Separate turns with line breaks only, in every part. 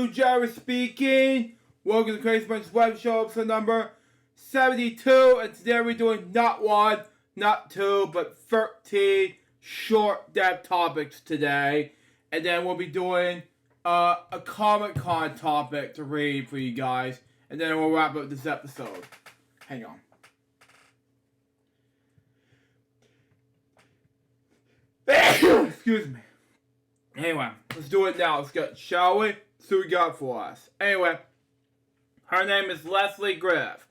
you, Jared speaking. Welcome to the Crazy Bunch's WebShow episode number 72. And today we're doing not one, not two, but 13 short depth topics today. And then we'll be doing a Comic-Con topic to read for you guys. And then we'll wrap up this episode. Hang on. Excuse me. Anyway, let's do it now. Let's get, shall we? See what we got for us. Anyway, her name is Leslie Griff.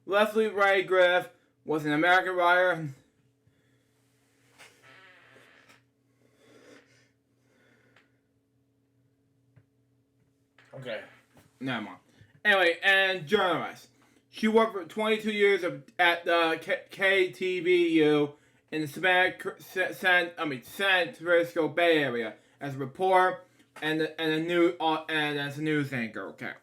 Leslie Ray Griff was an American writer. Okay, never mind. Anyway, and journalist. She worked for 22 years at the KTVU in the San Francisco Bay Area as a reporter and as a news anchor. Okay.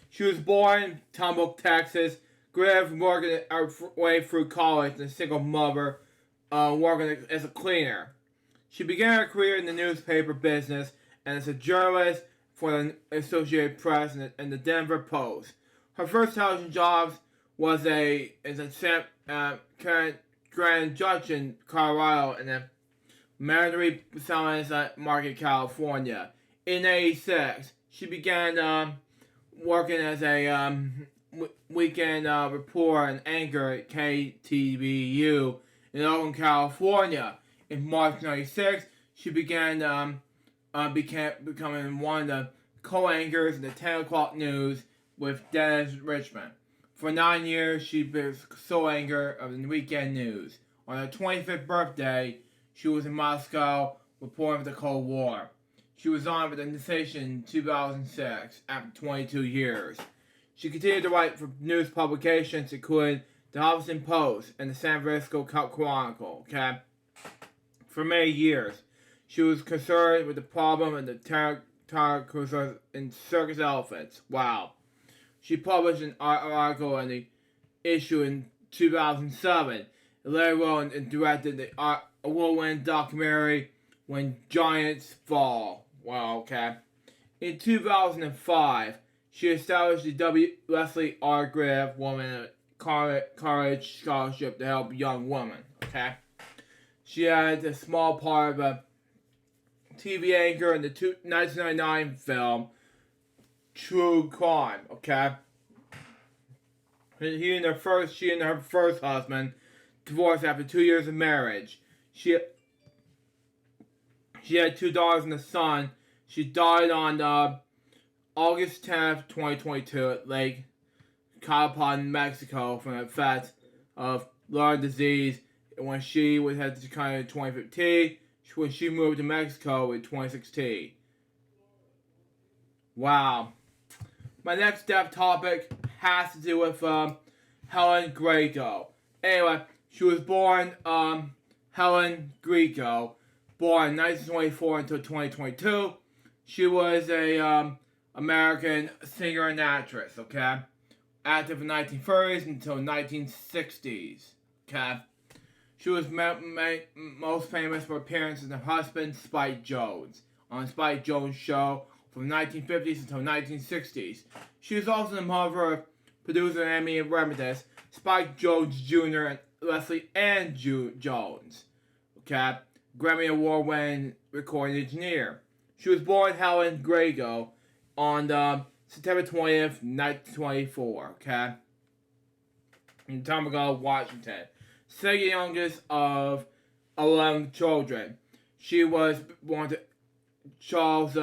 She was born in Tumble, Texas. Griff worked her way through college as a single mother, working as a cleaner. She began her career in the newspaper business and as a journalist for the Associated Press and the Denver Post. Her first television jobs was as a Grand Judge in Colorado and a Mandarin Science Market, California. In '86, she began working as a weekend reporter and anchor at KTVU in Oakland, California. In March '96, she began becoming one of the co-anchors in the 10 o'clock news with Dennis Richmond. For 9 years, she was sole anchor of the weekend news. On her 25th birthday, she was in Moscow reporting for the Cold War. She was on with the station in 2006 after 22 years. She continued to write for news publications including the Huffington Post and the San Francisco Chronicle. For many years, she was concerned with the problem of the terror in circus elephants. Wow. She published an article in the issue in 2007. Later wrote and directed the award-winning documentary When Giants Fall. Wow, In 2005, she established the W. Leslie R. Griff Woman College Scholarship to help young women. She had a small part of a TV anchor in the 1999 film True Crime. She and her first husband divorced after 2 years of marriage. She had 2 daughters and a son. She died on August 10th, 2022 at Lake Calapan, Mexico from the effects of lung disease when she was headed to China in 2015 when she moved to Mexico in 2016. Wow. My next step topic has to do with Helen Greco. Anyway, she was born Helen Greco, born in 1924 until 2022. She was a American singer and actress. Active in the 1930s until 1960s. She was most famous for appearances as her husband, Spike Jones, on the Spike Jones Show from the 1950s until 1960s. She was also the mother of producer and Emmy emeritus Spike Jones Jr. and Leslie Ann Jones. Grammy Award-winning recording engineer. She was born Helen Greco on September 20th, 1924. In Tomago, Washington. Second youngest of 11 children. She was born to Charles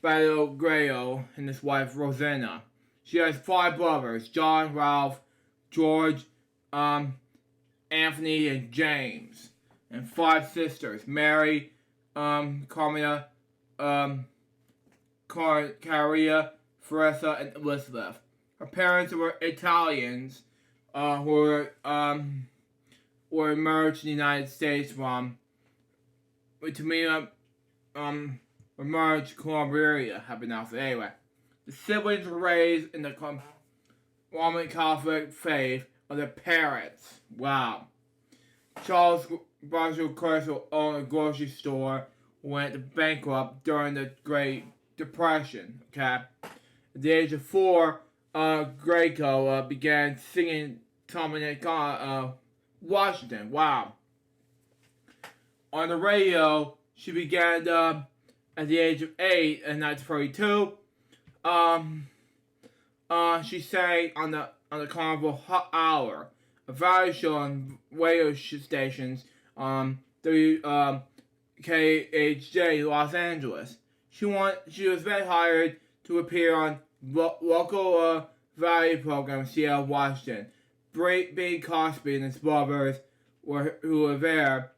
Battle Greco and his wife Rosanna. She has 5 brothers: John, Ralph, George, Anthony, and James, and 5 sisters: Mary, Carmina, Caria, Teresa, and Elizabeth. Her parents were Italians who were emerged in the United States from emerged Columbia, have been out. Anyway, the siblings were raised in the Roman Catholic faith of their parents. Wow. Charles Barshall Curtis owned a grocery store, went bankrupt during the Great depression, okay? At the age of 4, Greco began singing Washington. Wow. On the radio, she began at the age of 8 in 1942. She sang on the Carnival Hot Hour, a variety show on radio stations, WKHJ Los Angeles. She was then hired to appear on local variety program in Seattle, Washington. Bing Cosby and his brothers who were there,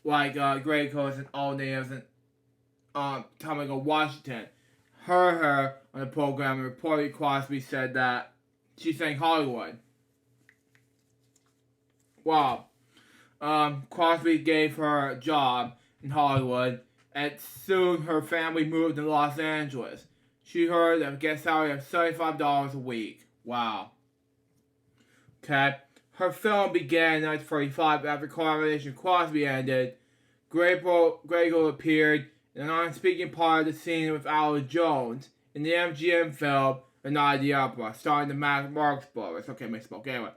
like Grey Coats and All Natives and Tommy Washington. Heard her on the program and reported Crosby said that she sang Hollywood. Wow. Crosby gave her a job in Hollywood, and soon her family moved to Los Angeles. She heard a guest salary of $75 a week. Wow. Okay. Her film began in 1945 after collaboration Crosby ended. Grego appeared in a non-speaking part of the scene with Alan Jones in the MGM film A Night at the Opera, starring the Marx Brothers. Okay, misspoke. Anyway.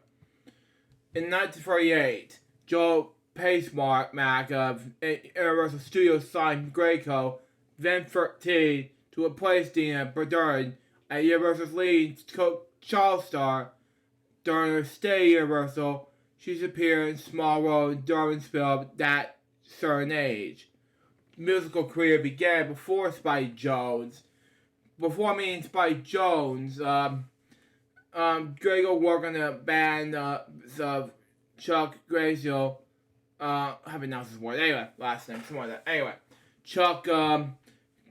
In 1948, Joe Pacemark of Universal Studios signed Greco, then 13, to replace Dina Burdern at Universal's lead child star. During her stay at Universal, she's appeared in small roles in Durbin's film That Certain Age. Musical career began before Spike Jones. Before meeting Spike Jones, Grego worked on the band of Chuck Grazio. I haven't announced his word. Anyway, last name, something like that. Anyway, Chuck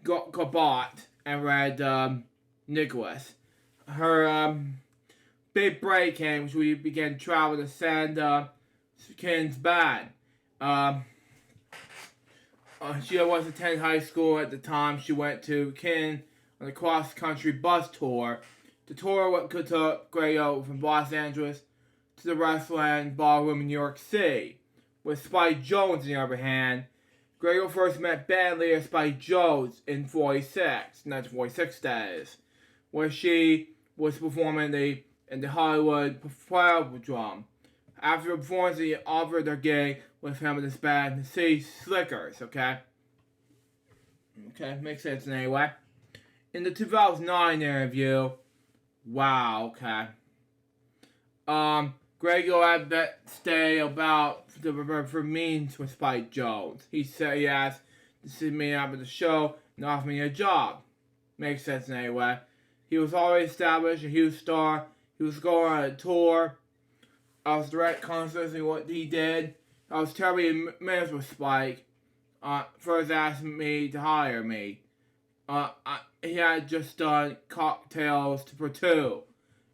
Cabot and Red Nicholas. Her big break came when she began to travel to send Ken's band. She was attending high school at the time. She went to Ken on a cross-country bus tour. The tour took Grego from Los Angeles to the Restaurant Ballroom in New York City. With Spike Jones, on the other hand, Grego first met band leader Spike Jones in 1946 that is, where she was performing in the Hollywood Palladium. After the performance, he offered her gig with him and his band, the City Slickers, okay? Okay, makes sense anyway. In the 2009 interview, wow, okay. Grego had that stay about for meetings with Spike Jones. He said he asked to see me after the show and offer me a job. Makes sense anyway. He was already established, a huge star. He was going on a tour. I was direct concerts in what he did. I was terribly impressed with Spike. First asking me to hire me. He had just done Cocktails for Two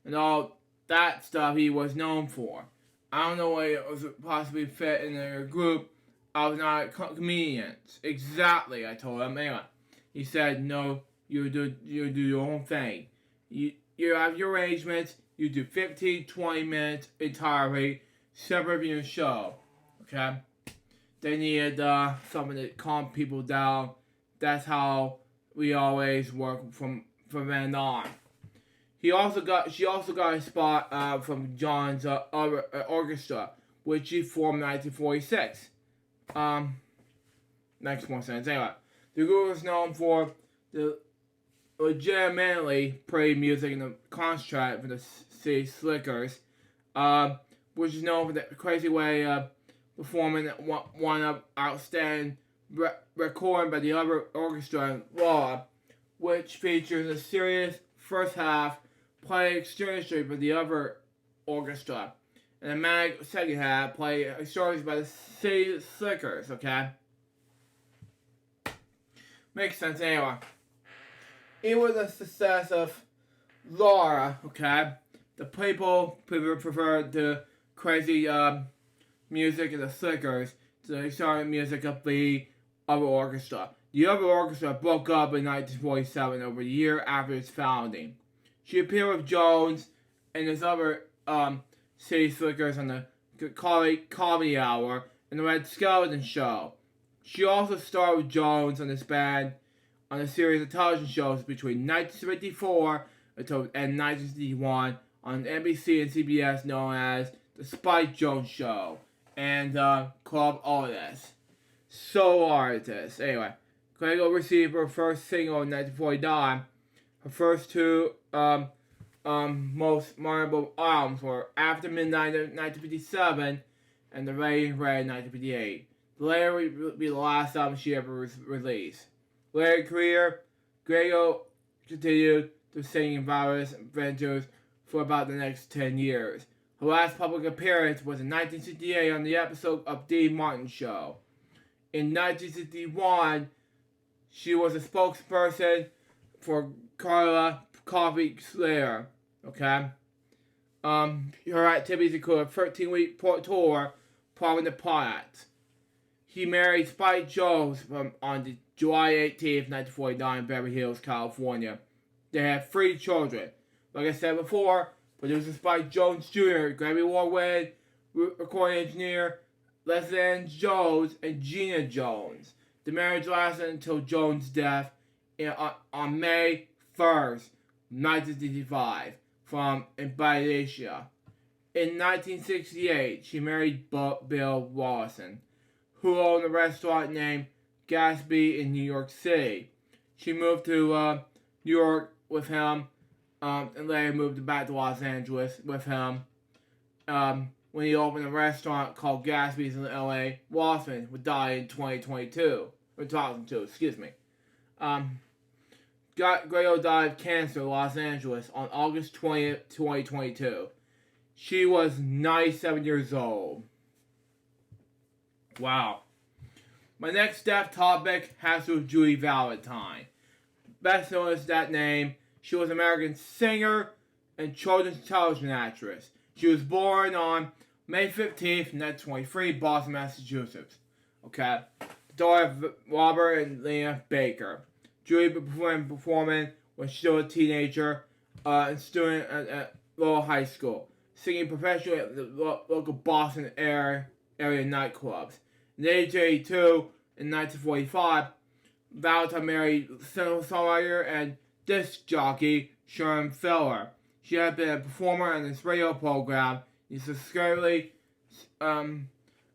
and all that stuff he was known for. I don't know why it was possibly fit in a group. I was not a comedian. Exactly, I told him. Anyway, he said, no, you do your own thing. You have your arrangements. You do 15, 20 minutes entirely, separate from your show. Okay? They needed something to calm people down. That's how we always work from then on. She also got a spot from John's orchestra, which he formed in 1946. Makes more sense. Anyway, the group was known for the legitimately pretty music and the contract for the City Slickers, which is known for the crazy way of performing one of outstanding recording by the other orchestra in Law, which features a serious first half played externally by the other orchestra, and a manic second half played externally by the City Slickers, okay? Makes sense anyway. It was a success of Laura, okay? The people preferred the crazy music of the Slickers to the exciting music of the other orchestra. The other orchestra broke up in 1947, over a year after its founding. She appeared with Jones and his other City Slickers on the Comedy Hour and the Red Skeleton Show. She also starred with Jones on his band on a series of television shows between 1954 and 1961 on NBC and CBS known as The Spike Jones Show and Club Otis. So artist. Anyway, Grego received her first single in 1949. Her first two most memorable albums were After Midnight in 1957 and The Rain Red in 1958. The later would be the last album she ever released. Later career, Grego continued to sing in various ventures for about the next 10 years. Her last public appearance was in 1968 on the episode of The Martin Show. In 1961, she was a spokesperson for Carla Coffee Slayer. Okay? Her activities include a 13-week tour following the pilot. He married Spike Jones on July 18, 1949 in Beverly Hills, California. They had 3 children. Like I said before, producer Spike Jones Jr., Grammy Award-winning recording engineer Leslie Ann Jones, and Gina Jones. The marriage lasted until Jones' death on May 1st, 1965, from emphysema. In 1968, she married Bill Wallison, who owned a restaurant named Gatsby in New York City. She moved to New York with him, and later moved back to Los Angeles with him. When he opened a restaurant called Gatsby's in L.A., Wallison would die in 2002, excuse me. Grego died of cancer in Los Angeles on August 20th, 2022. She was 97 years old. Wow. My next death topic has to do with Judy Valentine. Best known as that name, she was an American singer and children's television actress. She was born on May 15th, 1923, Boston, Massachusetts. Okay? The daughter of Robert and Lena Baker. Judy began performing when she was a teenager and student at Lowell High School, singing professionally at the local Boston area nightclubs. In age 82, in 1945, Valentine married singer-songwriter and disc jockey Sherman Filler. She had been a performer on this radio program. He successfully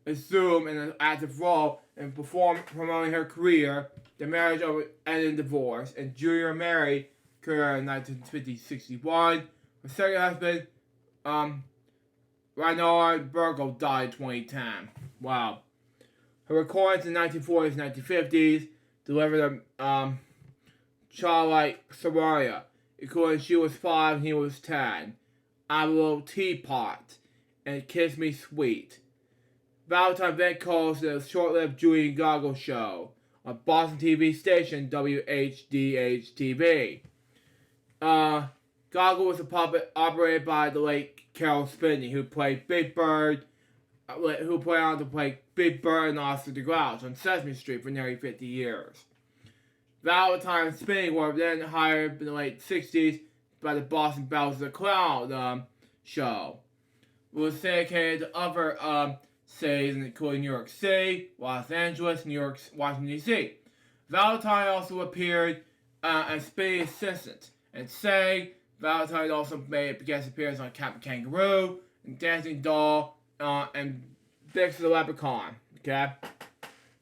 assumed an active role in promoting her career. The marriage ended in divorce, and Judy remarried in 1961. Her second husband, Reinhard Burgle, died in 2010. Wow. Her recordings in the 1940s and 1950s delivered a childlike Somalia, including She Was 5 and He Was 10, I'm a Little Teapot, and Kiss Me Sweet. Valentine then calls the short-lived Judy Gargle show on Boston TV station WHDH-TV. Gargle was a puppet operated by the late Carol Spinney, who played Big Bird, who played on to play Big Bird and Oscar the Grouch on Sesame Street for nearly 50 years. Valentine and Spinney were then hired in the late 60s by the Boston Bells of the Clown show. It was syndicated to other cities, including New York City, Los Angeles, New York, Washington, D.C. Valentine also appeared as Spinney's assistant and sang. Valentine also made a guest appearance on Captain Kangaroo and Dancing Doll and Bix the Leprechaun. Okay?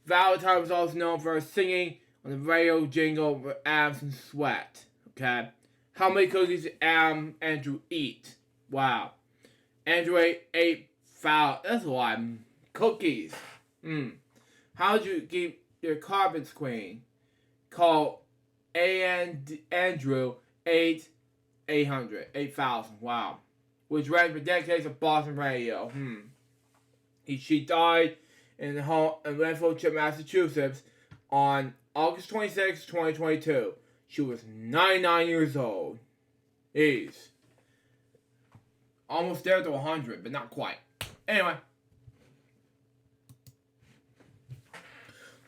Valentine was also known for singing on the radio jingle with Adams and Sweat. Okay? How many cookies did Andrew eat? Wow. Andrew ate that's a lot of cookies. How did you keep your carpets clean? Call Andrew 8,000. Wow. Which ran for decades of Boston radio. She died in Renfrewshire, Massachusetts on August 26, 2022. She was 99 years old. Jeez. Almost there to 100, but not quite. Anyway.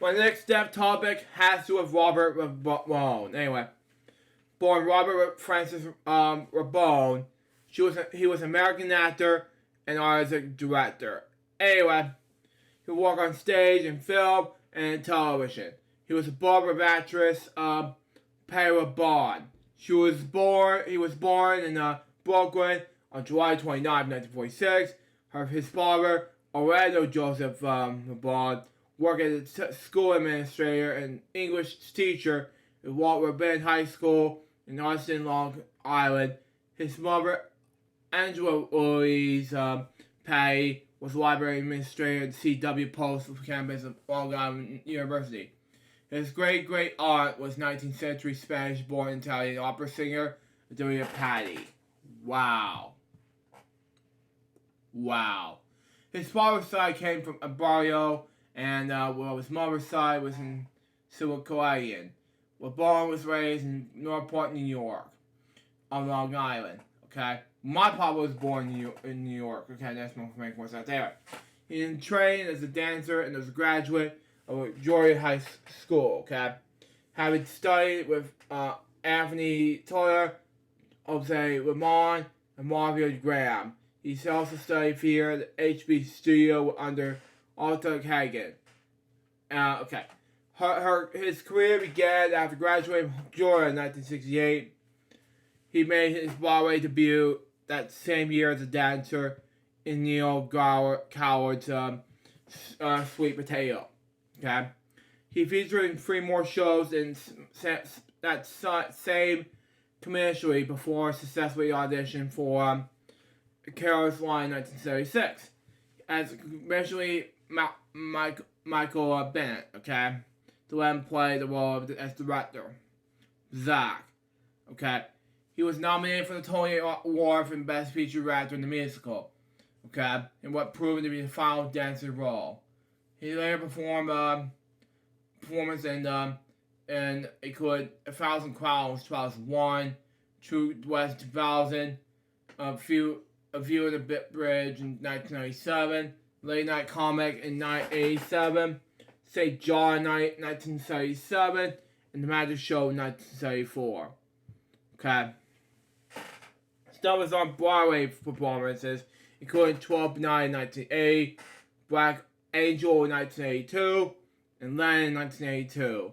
My next death topic has to do with Robert Rabone. Anyway. Born Robert Francis Rabone. He was an American actor and artistic director. Anyway. He worked on stage and film and television. He was a brother of actress Para Bond. He was born in Brooklyn on July 29, 1946. His father, Orlando Joseph Bond, worked as a school administrator and English teacher at Walter Benn High School in Austin, Long Island. His mother, Angela Louise Patty, was a library administrator at C.W. Post campus of Long Island University. His great-great-aunt was 19th century Spanish-born Italian opera singer Adelia Patti. Wow. Wow. His father's side came from a barrio, and his mother's side was in Silicon. Bond was raised in Northport, New York, on Long Island. Okay, my papa was born in New York. Okay, that's more make more sense there. He trained as a dancer and as a graduate of Georgia High School. Okay, having studied with Anthony Toller, Jose Ramon, and Marvin Graham. He also studied theater at the HB Studio under Arthur Hagen. Okay. His career began after graduating from Georgia in 1968. He made his Broadway debut that same year as a dancer in Neil Coward's Sweet Potato. Okay. He featured in 3 more shows in that same commercially before successfully auditioned for Carol's Line in 1976 as commercially Michael Bennett, okay, to let him play the role as director. Zach, okay. He was nominated for the Tony Award for Best Featured Actor in the Musical, okay, in what proved to be the final dancer role. He later performed performance in included 1,000 Crowns 2001, True West 2000, A View of the Bit Bridge in 1997, Late Night Comic in 1987, St. John Night 1977, and The Magic Show 1974. Okay. Stuff was on Broadway performances, including 12 Night in 1980, Black Angel in 1982, and Len in 1982.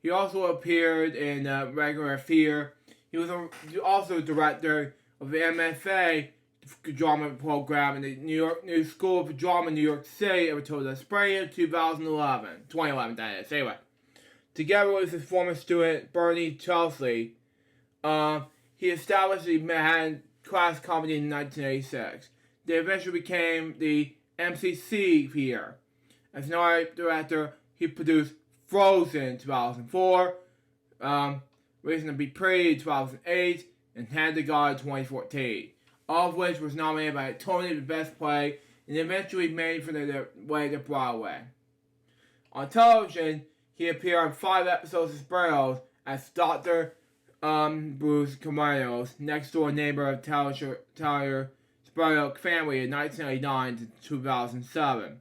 He also appeared in regular theater. He was also director of the MFA drama program in the New School of Drama in New York City until the spring of 2011, that is. Anyway, together with his former student Bernie Chelsea, he established the Manhattan Class Company in 1986. They eventually became the MCC here. As an art director, he produced Frozen in 2004, Reason to Be Pretty in 2008, and Hand to God in 2014. All of which was nominated by Tony for Best Play and eventually made for their way to Broadway. On television, he appeared on 5 episodes of Sparrows as Dr. Bruce Camaro's next-door neighbor of Tyler Sparrow family in 1999 to 2007.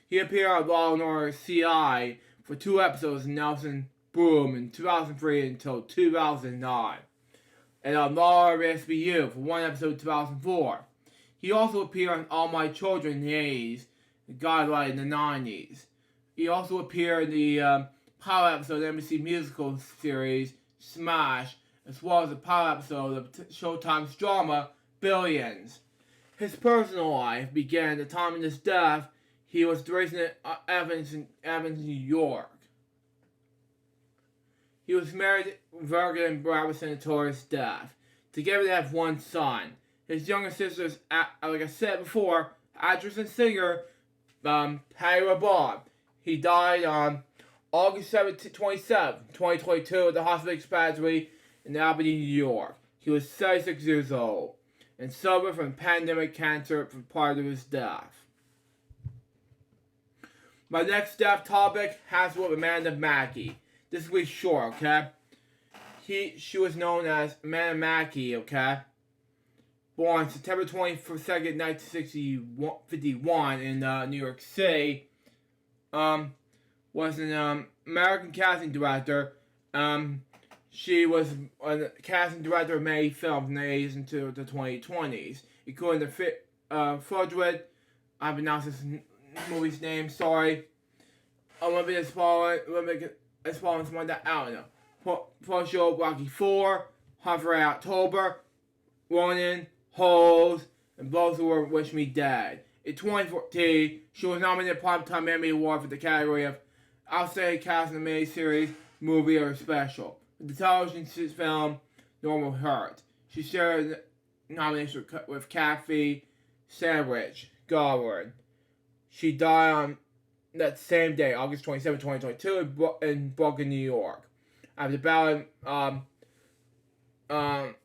He appeared on Law & Order CI for 2 episodes of Nelson Boom in 2003 until 2009. And on Law & Order SVU for 1 episode in 2004. He also appeared on All My Children in the 80s and Godlight in the 90s. He also appeared in the pilot episode of the NBC musical series Smash, as well as a pilot episode of Showtime's drama Billions. His personal life began at the time of his death. He was raised in Evans, New York. He was married to Virgin Barbara Senator's death. Together they have 1 son. His younger sister is, like I said before, actress and singer Patty LaBelle. He died on August 27, 2022 at the Hospital Expatriate in Albany, New York. He was 76 years old and suffered from pandemic cancer for part of his death. My next death topic has with Amanda Mackey. This will be short, okay? She was known as Amanda Mackey, okay? Born September 22nd, 1951 in New York City. Was an American casting director. She was a casting director of many films in the 80s into the 2020s, including the Frederick. I pronounced this movie's name, sorry. Olympic as well as one that I don't know. Pro show Rocky 4, Hunt for October, Ronin, Holes, and both were Wish Me Dead. In 2014, she was nominated for the Primetime Emmy Award for the category of Outstanding Cast in a Miniseries, Movie, or Special. For the television film Normal Heart, she shared nomination with Kathy Sandwich Garwood. She died on that same day, August 27, 2022, in Brooklyn, New York. After battling, I can't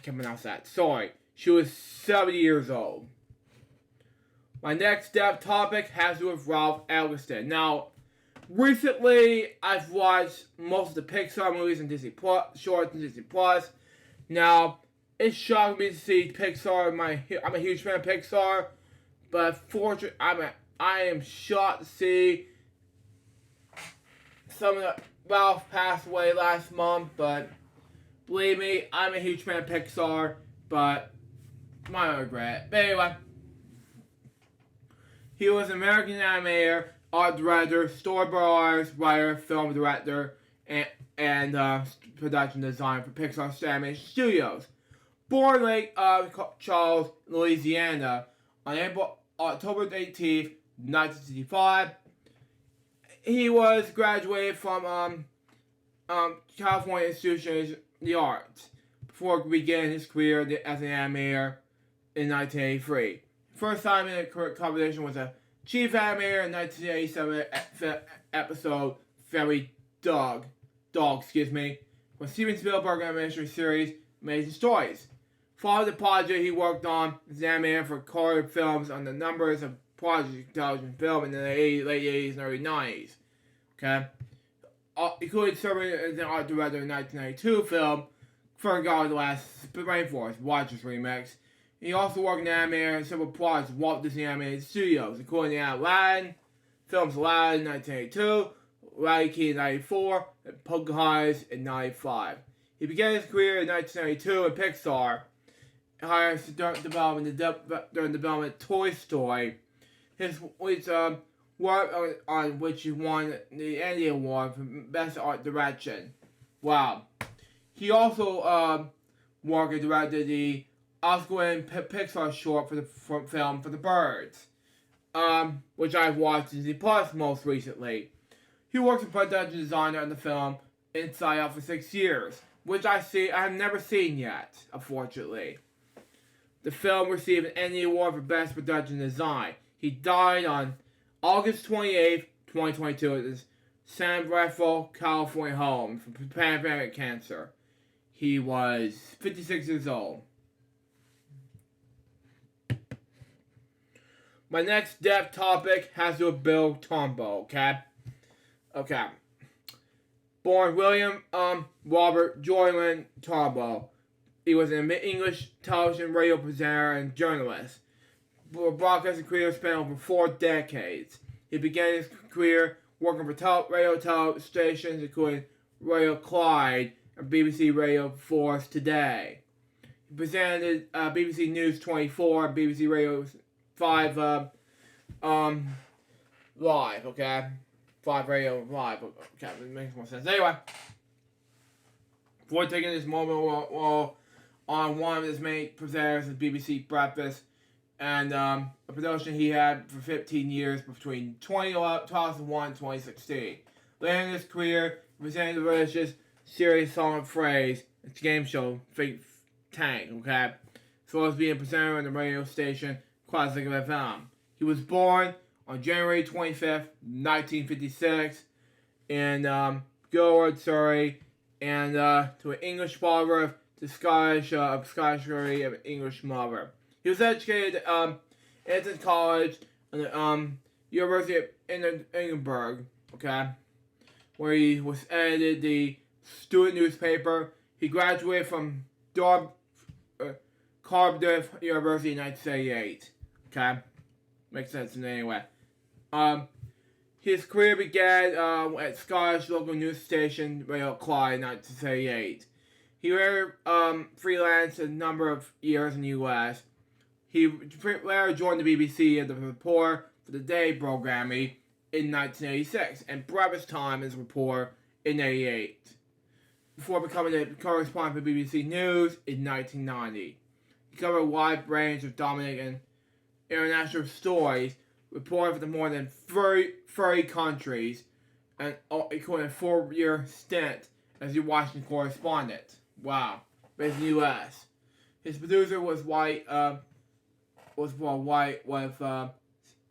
pronounce that. Sorry. She was 70 years old. My next topic has to do with Ralph Eggleston. Now, recently, I've watched most of the Pixar movies and Disney Plus, shorts and Disney Plus. Now, it shocked me to see Pixar. I'm a huge fan of Pixar, but fortunately, I am shocked to see some of the Ralph passed away last month. But believe me, I'm a huge fan of Pixar, but my regret. But anyway, he was an American animator, art director, storyboard artist, writer, film director, and production designer for Pixar Animation Studios. Born in Lake Charles, Louisiana, on October 18th, 1965, he was graduated from California Institute of the Arts before beginning his career as an animator in 1983. First time in a competition was a chief animator in 1987 episode Fairy Dog, for Steven Spielberg animation series Amazing Stories. Following the project he worked on as an animator for color films on the numbers of projects in television film in the late 80s and early 90s. Okay? Including serving as an art director in the 1992 film Forgot the Last Rainforest, Watchers Remix. He also worked in animator in several projects at Walt Disney Animated Studios, including Aladdin, films Aladdin in 1982, Larry King in 1994, and Pocahontas in 1995. He began his career in 1992 in Pixar, hired during the development of Toy Story. His work on which he won the Andy Award for Best Art Direction. Wow. He also worked and directed the Oscar-winning Pixar short for the film For the Birds, which I've watched Disney Plus most recently. He worked as a production designer on the film Inside Out for 6 years, which I have never seen yet, unfortunately. The film received an Emmy Award for Best Production Design. He died on August 28th, 2022 at his San Rafael, California home from pancreatic cancer. He was 56 years old. My next death topic has to do with Bill Tombaugh, okay? Born William Robert Joyland Tombaugh. He was an English television radio presenter and journalist. Broadcasting career spanned over 4 decades. He began his career working for radio stations including Radio Clyde and BBC Radio 4's Today. He presented BBC News 24 and BBC Radio 5 Live, okay? 5 Radio Live, okay, it makes more sense. Anyway, before taking this moment on one of his main presenters at BBC Breakfast, and a production he had for 15 years between 2001 and 2016. Later in his career, he presented the religious series Song and Phrase, its game show, Think Tank, okay? As well as being a presenter on the radio station Classic FM. He was born on January 25th, 1956 in Gilroy, Surrey, and to an English father to Scottish and English mother. He was educated at Eton College and the University of Edinburgh, okay, where he was edited the student newspaper. He graduated from Cardiff University in 1978, okay, makes sense in any way. His career began at Scottish local news station Radio Clyde in 1978. He later freelanced a number of years in the U.S. He later joined the BBC as a reporter for the Day programming in 1986, and Breakfast Time as a reporter in 1988, before becoming a correspondent for BBC News in 1990. He covered a wide range of domestic and international stories, reporting for more than 30 countries, and including a 4-year stint as a Washington correspondent. Wow, based in the U.S. His producer was White with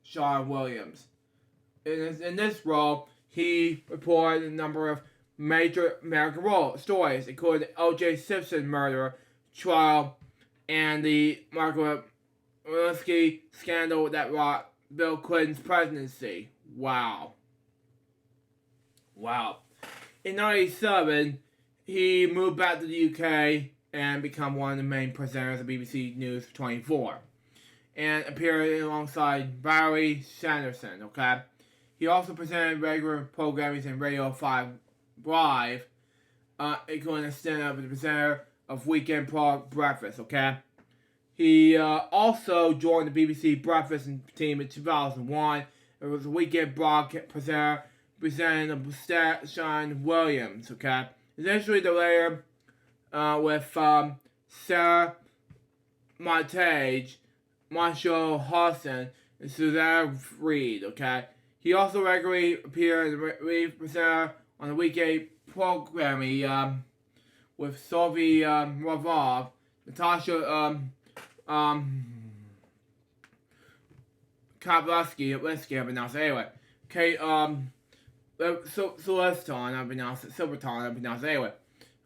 Sean Williams. In this role, he reported a number of major American stories, including the O.J. Simpson murder trial and the Margaret Lewinsky scandal that rocked Bill Clinton's presidency. Wow. In 1997, he moved back to the UK and became one of the main presenters of BBC News 24. And appeared alongside Barry Sanderson, okay? He also presented regular programming in Radio 5 Live, including a stand-up as the presenter of Weekend Breakfast, okay? He also joined the BBC Breakfast team in 2001. It was a weekend broadcast presenter presenting Sean Williams, okay? Eventually, the later with Sarah Montage, Marshall Hudson, and Suzanne Reed, okay? He also regularly appeared as a presenter on the weekend programming with Sophie Ravov, Natasha Kablaski, I've announced it anyway. Okay, Celeston, I've announced it. Silverton, I've announced it anyway.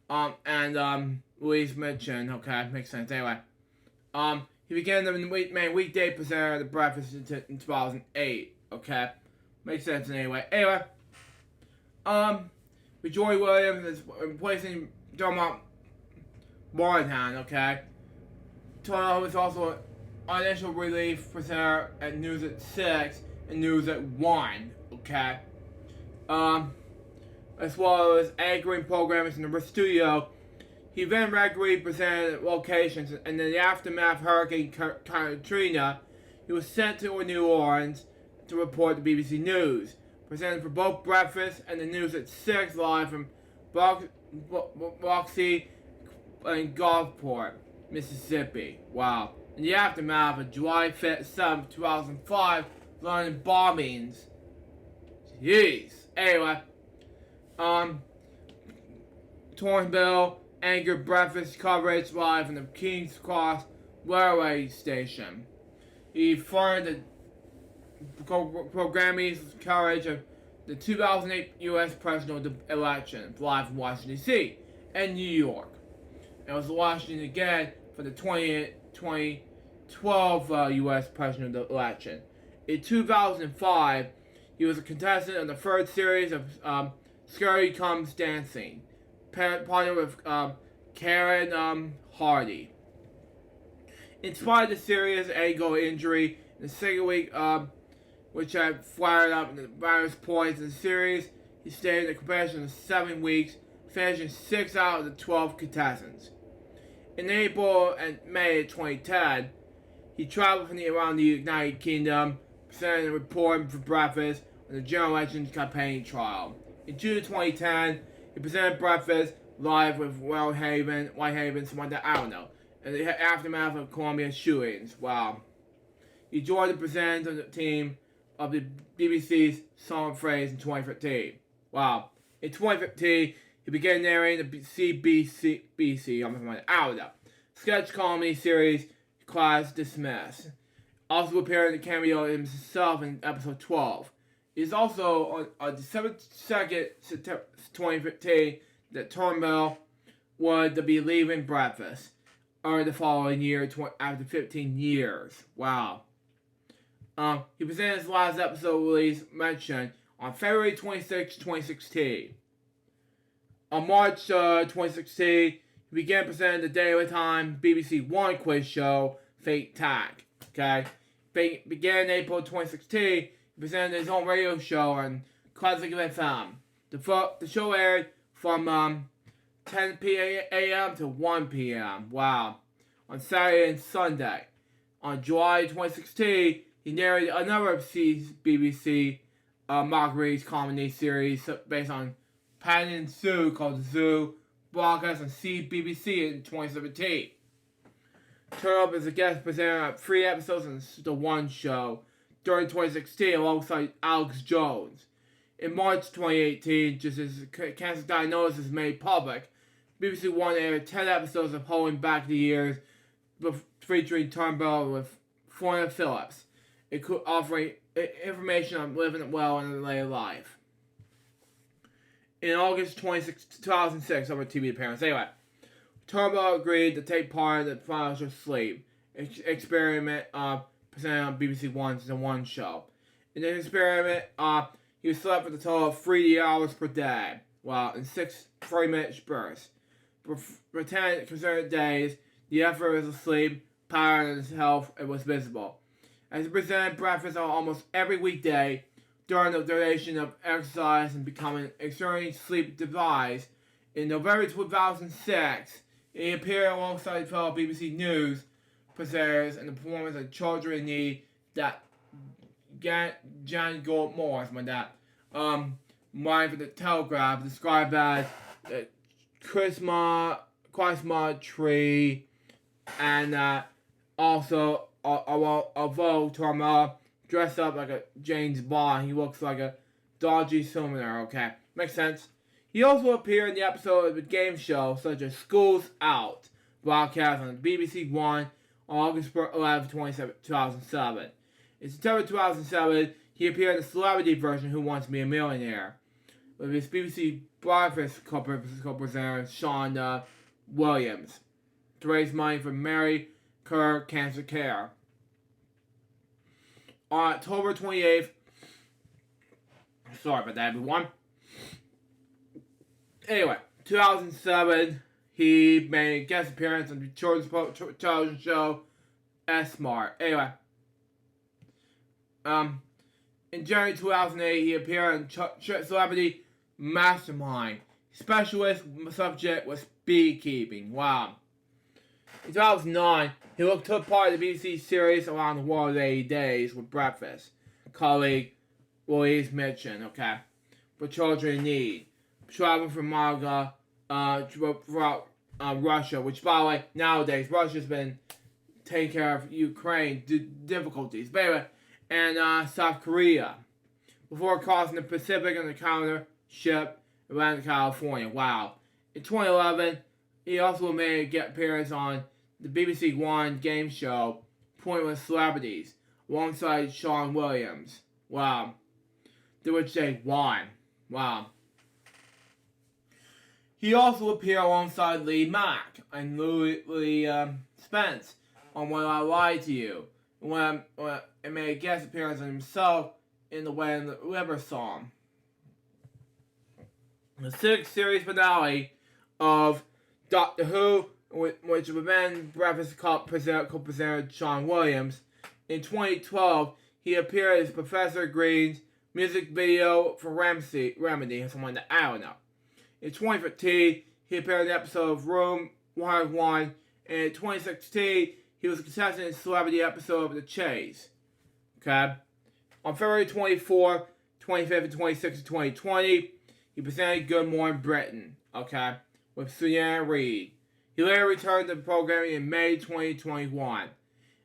And Louise Mitchin, okay, makes sense anyway. He began the main weekday presenter of the Breakfast in 2008, okay, makes sense anyway. Anyway, with Joy Williams is replacing Dermot Moynihan, okay. Toronto was also an initial relief presenter at News at 6 and News at 1, okay. As well as anchoring programs in the studio. He then regularly presented at locations, and in the aftermath of Hurricane Katrina, he was sent to New Orleans to report the BBC News, presenting for both Breakfast and the News at 6 live from Biloxi and Gulfport, Mississippi. Wow. In the aftermath of July 7th, 2005, London bombings. Jeez. Anyway, Tornbill anchored breakfast coverage live from the King's Cross railway station. He funded the programming coverage of the 2008 U.S. presidential election live from Washington, D.C. and New York. And was Washington again for the 2012 U.S. presidential election. In 2005, he was a contestant on the third series of Scary Comes Dancing, partnered with Karen Hardy. In spite of the serious ankle injury in the second week, which had flared up in the various points in the series, he stayed in the competition for 7 weeks, finishing 6 out of the 12 contestants. In April and May of 2010, he traveled around the United Kingdom, presenting and reporting for Breakfast on the general election campaign trial. In June 2010, he presented Breakfast live with Whitehaven, someone that I don't know, in the aftermath of Columbia shootings. Wow. He joined the presenter team of the BBC's Song of Phrase in 2015. Wow. In 2015, he began narrating the sketch comedy series Class Dismissed. Also appeared in the cameo himself in episode 12. He is also on December 2nd, 2015, that Turnbull would be leaving Breakfast early the following year after 15 years. Wow. He presented his last episode release mentioned on February 26, 2016. On March 2016, he began presenting the Daily Time BBC One quiz show, Fake Tag. Okay? Began in April 2016, he presented his own radio show on Classic FM. The show aired from 10 p.m. to 1 p.m. Wow. On Saturday and Sunday. On July 2016, he narrated another BBC mockery comedy series based on Patton and Sue called The Zoo, broadcast on CBBC in 2017. Turned up as a guest presenter on 3 episodes on The One Show during 2016 alongside Alex Jones. In March 2018, just as cancer diagnosis was made public, BBC One aired 10 episodes of Holding Back the Years featuring Turnbull with Florence Phillips, offering information on living well in a later life. In August 2006, over TV appearance. Anyway, Turnbull agreed to take part in the Financial Sleep experiment presented on BBC One's The One Show. In the experiment, he slept for a total of 3 hours per day, in 6 3-minute bursts. For 10 consecutive days, the effort was asleep, power in his health, and was visible. As he presented breakfast on almost every weekday, during the duration of exercise and becoming extremely sleep deprived, in November 2006, he appeared alongside fellow BBC News presenters in the performance of Children in Need that Jan Gold Morris, writing for the Telegraph, described as Christmas tree, and also although Turnbull dressed up like a James Bond, he looks like a dodgy summoner. Okay, makes sense. He also appeared in the episode of the game show such as School's Out, broadcast on BBC One on August 11, 2007. In September 2007, he appeared in the celebrity version Who Wants to Be a Millionaire with his BBC Breakfast co-presenter Sean Williams to raise money for Mary Kerr Cancer Care. On October 28th, sorry about that, everyone. Anyway, 2007, he made a guest appearance on the children's television show S-Smart. Anyway, in January 2008, he appeared on Celebrity Mastermind. Specialist subject was beekeeping. Wow. In 2009, he took part in the BBC series Around the World in 80 Days with Breakfast colleague Louise Mitchin, for Children in Need, traveling from Malaga throughout Russia, which, by the way, nowadays, Russia's been taking care of Ukraine difficulties. But anyway, and South Korea, before crossing the Pacific on the counter ship around California. Wow. In 2011, he also made an appearance on the BBC One game show Pointless Celebrities alongside Sean Williams. Wow. To which they won. Wow. He also appeared alongside Lee Mack and Louis Spence on When I Lied to You, and made a guest appearance on himself in the When the River song. The 6th series finale of Doctor Who, which was then Breakfast co-presenter Sean Williams. In 2012, he appeared as Professor Green's music video for Remedy, or something like that, I don't know. In 2015, he appeared in the episode of Room 101, and in 2016, he was a contestant in the celebrity episode of The Chase. On February 24, 25th, and 26th of 2020, he presented Good Morning Britain, with Susanna Reid. He later returned to the programming in May 2021.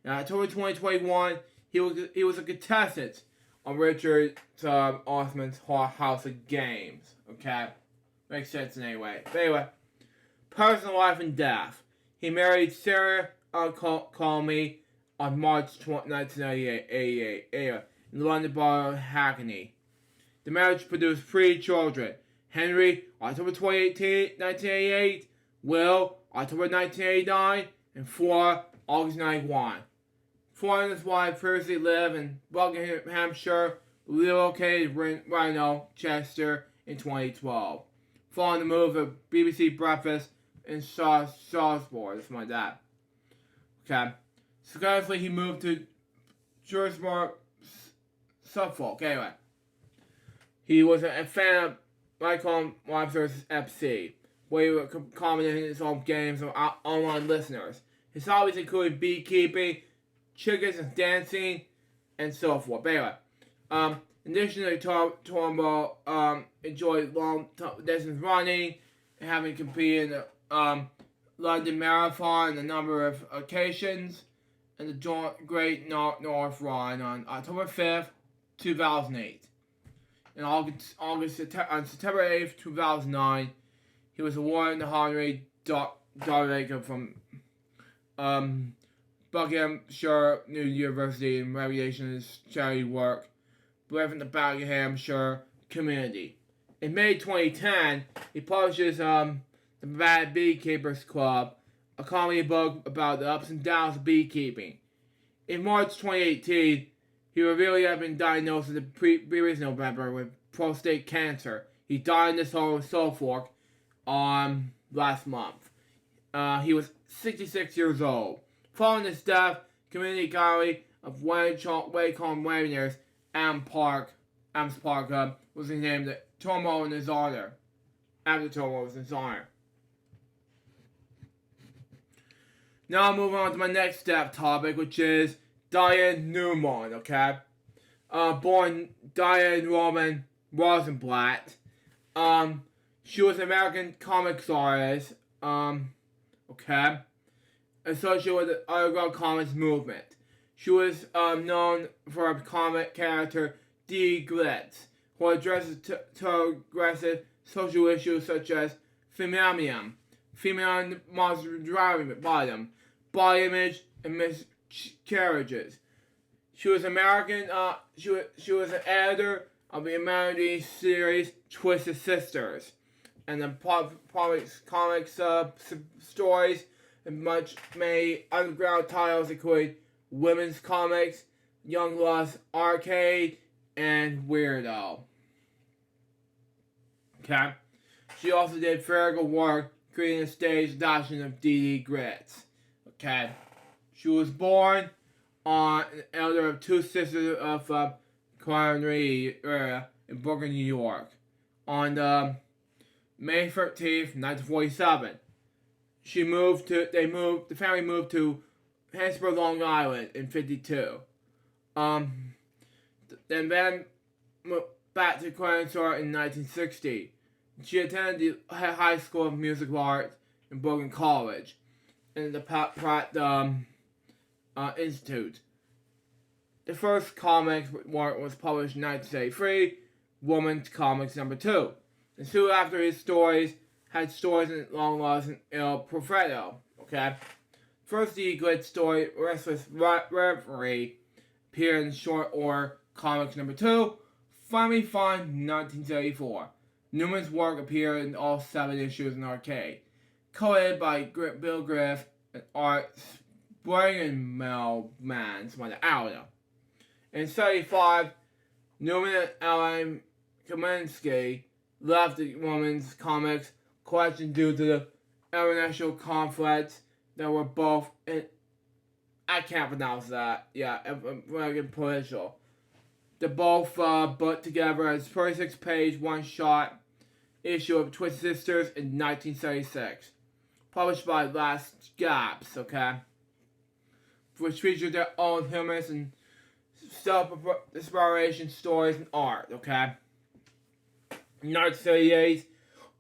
In October 2021, he was a contestant on Richard Osman's House of Games. Makes sense anyway. But anyway, personal life and death. He married Sarah Colmy on March 1988 in London Borough of Hackney. The marriage produced 3 children. Henry, October 28, 1988. Will, October 1989. And Flora, August 91. Flora and his wife previously lived in Buckinghamshire, relocated to Rhino, Chester in 2012. Following the move of BBC Breakfast in Strasbourg, something like that. Successfully, he moved to Strasbourg, Suffolk. Anyway, he was a fan of Lycombe Live vs. FC, where he would comment in his own games with online listeners. His hobbies include beekeeping, chickens and dancing, and so forth. But anyway, in Additionally, Tormo enjoyed long distance running, having competed in the London Marathon on a number of occasions, and the Great North Run on October 5th, 2008. And on September 8th, 2009, he was awarded the honorary doctorate from Buckinghamshire New University in recognition of his charity work within the Buckinghamshire community. In May 2010, he publishes The Bad Beekeepers Club, a comedy book about the ups and downs of beekeeping. In March 2018, he revealed he had been diagnosed in the previous November with prostate cancer. He died in this home with Suffolk last month. He was 66 years old. Following his death, community gallery of Wacombe Waveners, Adams Park, was named Tormo in his honor. After Tormo was in his honor. Now moving on to my next topic, which is Diane Newman, okay? Born Diane Roman Rosenblatt. She was an American comics artist, okay? Associated with the underground comics movement. She was known for her comic character Dee Glitz, who addresses aggressive social issues such as female monster driving bottom, body image, and miscarriages. She was American. She was an editor of the American series Twisted Sisters, and the comics stories and many underground titles include Women's Comics, Young Lust Arcade, and Weirdo. Okay. She also did very good work creating a stage adaptation of Dee Glitz. Okay. She was born on an elder of two sisters of Connery area in Brooklyn, New York, on May 13th, 1947. The family moved to Harrisburg, Long Island in 52. Then moved back to Clarence in 1960. She attended the High School of Musical Arts in Brooklyn College and the Pratt Institute. The first comics work was published in 1973, Woman's Comics #2. And soon after his stories had stories in Long Lost and Il Profeto. Okay? First Dee Glitz story, Restless Reverie, appeared in Short Order Comics #2, finally found in 1974. Newman's work appeared in all 7 issues in Arcade, colored by Bill Griff and art Springelman, something like that. In 1975, Newman and Ellen Kaminsky left the Women's Comics collection due to the international conflicts that were both I can't pronounce that. Yeah, American political. They both put together as 36-page one-shot issue of Twisted Sisters in 1976, published by Last Gaps. Okay, which featured their own humorous and self-inspiration stories and art. Okay, in 1978,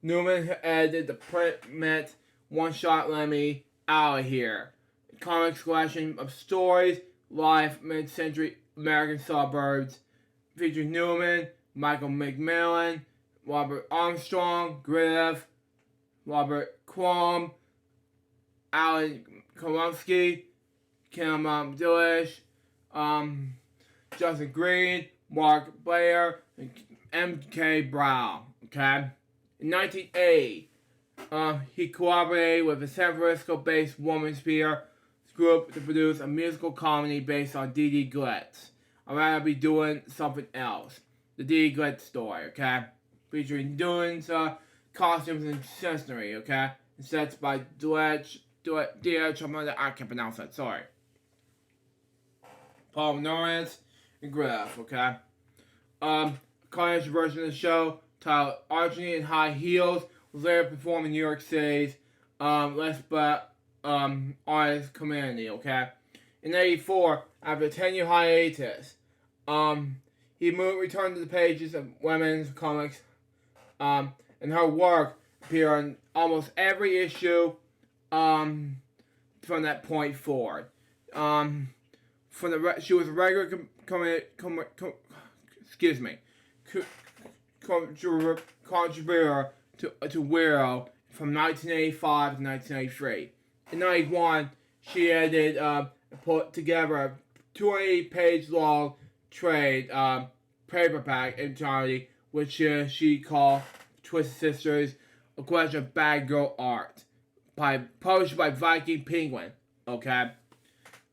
Newman edited the print one-shot Let Me Out of Here, a comics collection of stories, live mid-century American suburbs, featuring Newman, Michael McMillan, Robert Armstrong, Griff, Robert Crumb, Alan Kolomsky, Kim Dillish, Justin Green, Mark Blair, and M.K. Brown. Okay? In 1980, he collaborated with a San Francisco-based women's peer group to produce a musical comedy based on Dee Glitz. I'd rather be doing something else. The Dee Glitz story, okay? Featuring Dune's costumes and scenery, okay? And sets by I can't pronounce that, sorry. Paul Norris and Griff, okay? College version of the show, titled Archie in High Heels, was later performed in New York City's artist community, okay? In 1984, after a 10-year hiatus, He returned to the pages of women's comics, and her work appeared on almost every issue from that point forward. She was a regular contributor to Weirdo from 1985 to 1983. In 1991, she put together a 20-page long trade paperback entirety, which she called Twisted Sisters: A Question of Bad Girl Art, published by Viking Penguin. Okay,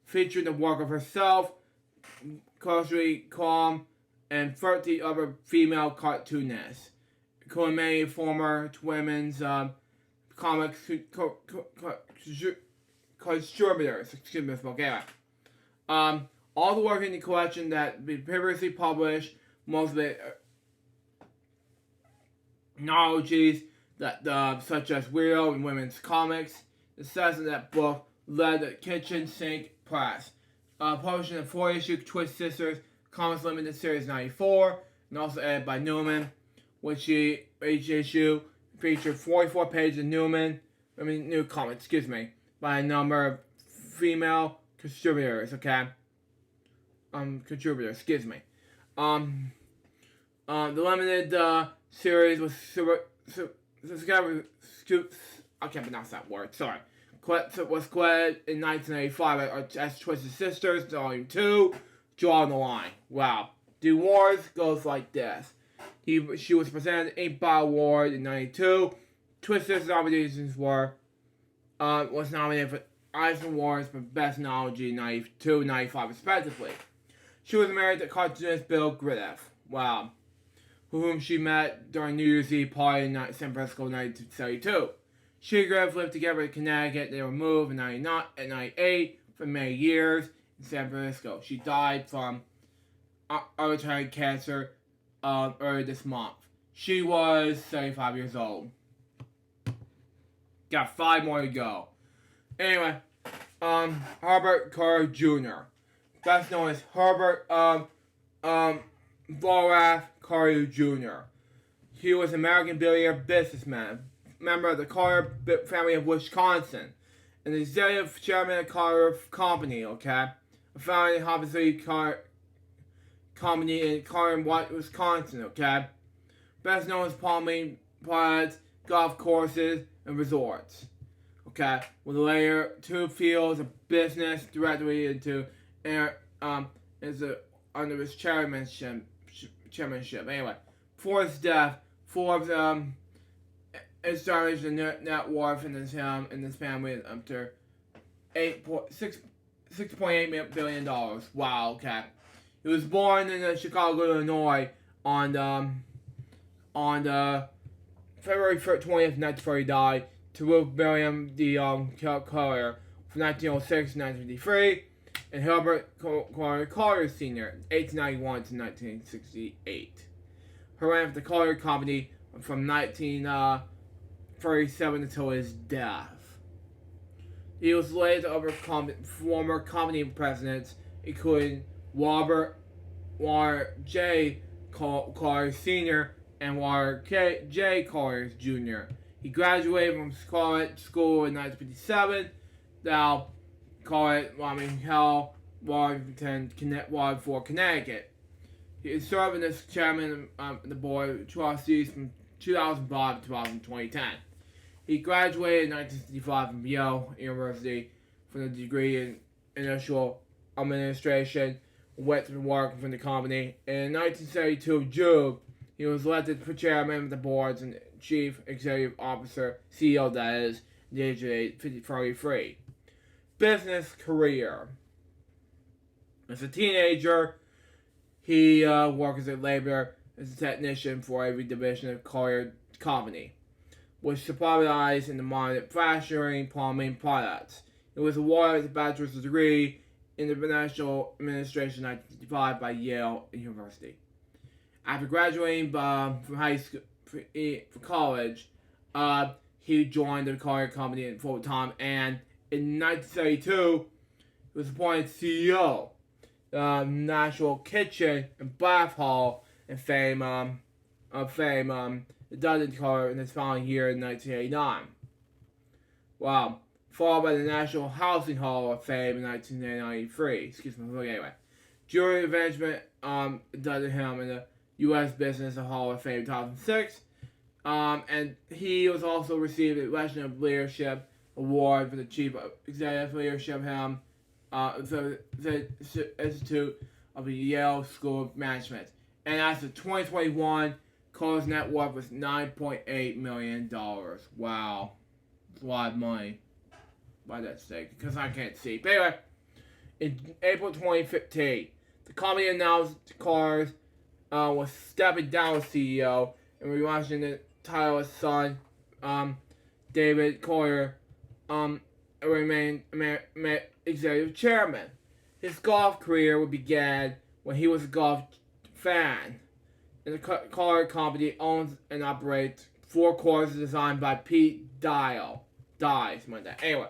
featuring the work of herself, Cosby Calm, and 30 other female cartoonists, including many former women's comics contributors. Excuse me, okay. All the work in the collection that we previously published, most of it anthologies that such as Weirdo and women's comics. The success of that book led to Kitchen Sink Press, publishing a 4-issue Twist Sisters Comics Limited Series 94, and also edited by Newman, which each issue featured 44 pages of new comics, by a number of female contributors, the limited series was I can't pronounce that word, sorry. Was credited in 1985 as Twisted Sisters, Volume 2, Drawing the Line. Wow. The awards goes like this. She was presented an 8-Ball Award in 92. Twisted Sisters nominations was nominated for Eisner Awards for Best Anthology in 92 and 95 respectively. She was married to cartoonist Bill Griffith. Wow. Whom she met during New Year's Eve party in San Francisco in 1972. She and Griffith lived together in Connecticut. They were moved in 1998 for many years in San Francisco. She died from hereditary cancer earlier this month. She was 75 years old. Got 5 more to go. Anyway, Herbert Curry Jr., best known as Herbert Vorath Curry Jr. He was an American billionaire businessman, member of the Carter family of Wisconsin, and the executive chairman of Carter Company, a founding obviously company in Carter, Wisconsin, best known as plumbing products, golf courses, and resorts, with later 2 fields of business directly into under his chairmanship. Anyway, before his death, Forbes established the net worth in his family up to $6.8 billion. Wow, He was born in Chicago, Illinois on February 20th, 1940. Died to Ruth Miriam D. Collier from 1906 to 1953, and Herbert Collier Sr. 1891 to 1968. He ran for the Collier Company from 1937 until his death. He was related to other former company presidents, including Robert J. Collier Sr. and Robert J. Collier Jr. He graduated from Scarlet School in 1957. Now, Washington, Ward for Connecticut. He served as chairman of the board of trustees from 2005 to 2010. He graduated in 1965 from Yale University for a degree in industrial administration, went to work for the company. In 1972 June, he was elected chairman of the boards and chief executive officer, CEO, that is, the age of 33. Business career. As a teenager, he worked as a laborer as a technician for every division of Collier Company, which specialized in the manufacturing plumbing products. He was awarded a bachelor's degree in international administration in 1955 by Yale University. After graduating from high school for college, he joined the Collier Company full time, and in 1972, he was appointed CEO. National Kitchen and Bath Hall of Fame, Dudley Carter in his final year in 1989. Wow. Followed by the National Housing Hall of Fame in 1993. Excuse me, anyway. During advancement, Dudley him in the U.S. Business Hall of Fame in 2006. And he was also received the Legion Leadership Award for the Chief Executive Leadership the Institute of the Yale School of Management. And as of 2021, Carter's net worth was $9.8 million. Wow. That's a lot of money by that stake, because I can't see. But anyway, in April 2015, the company announced Carter was stepping down as CEO and relaunching the title of his son, David Carter, remain executive chairman. His golf career began when he was a golf fan. And the Carter Company owns and operates 4 courses designed by Pete Dies. Anyway,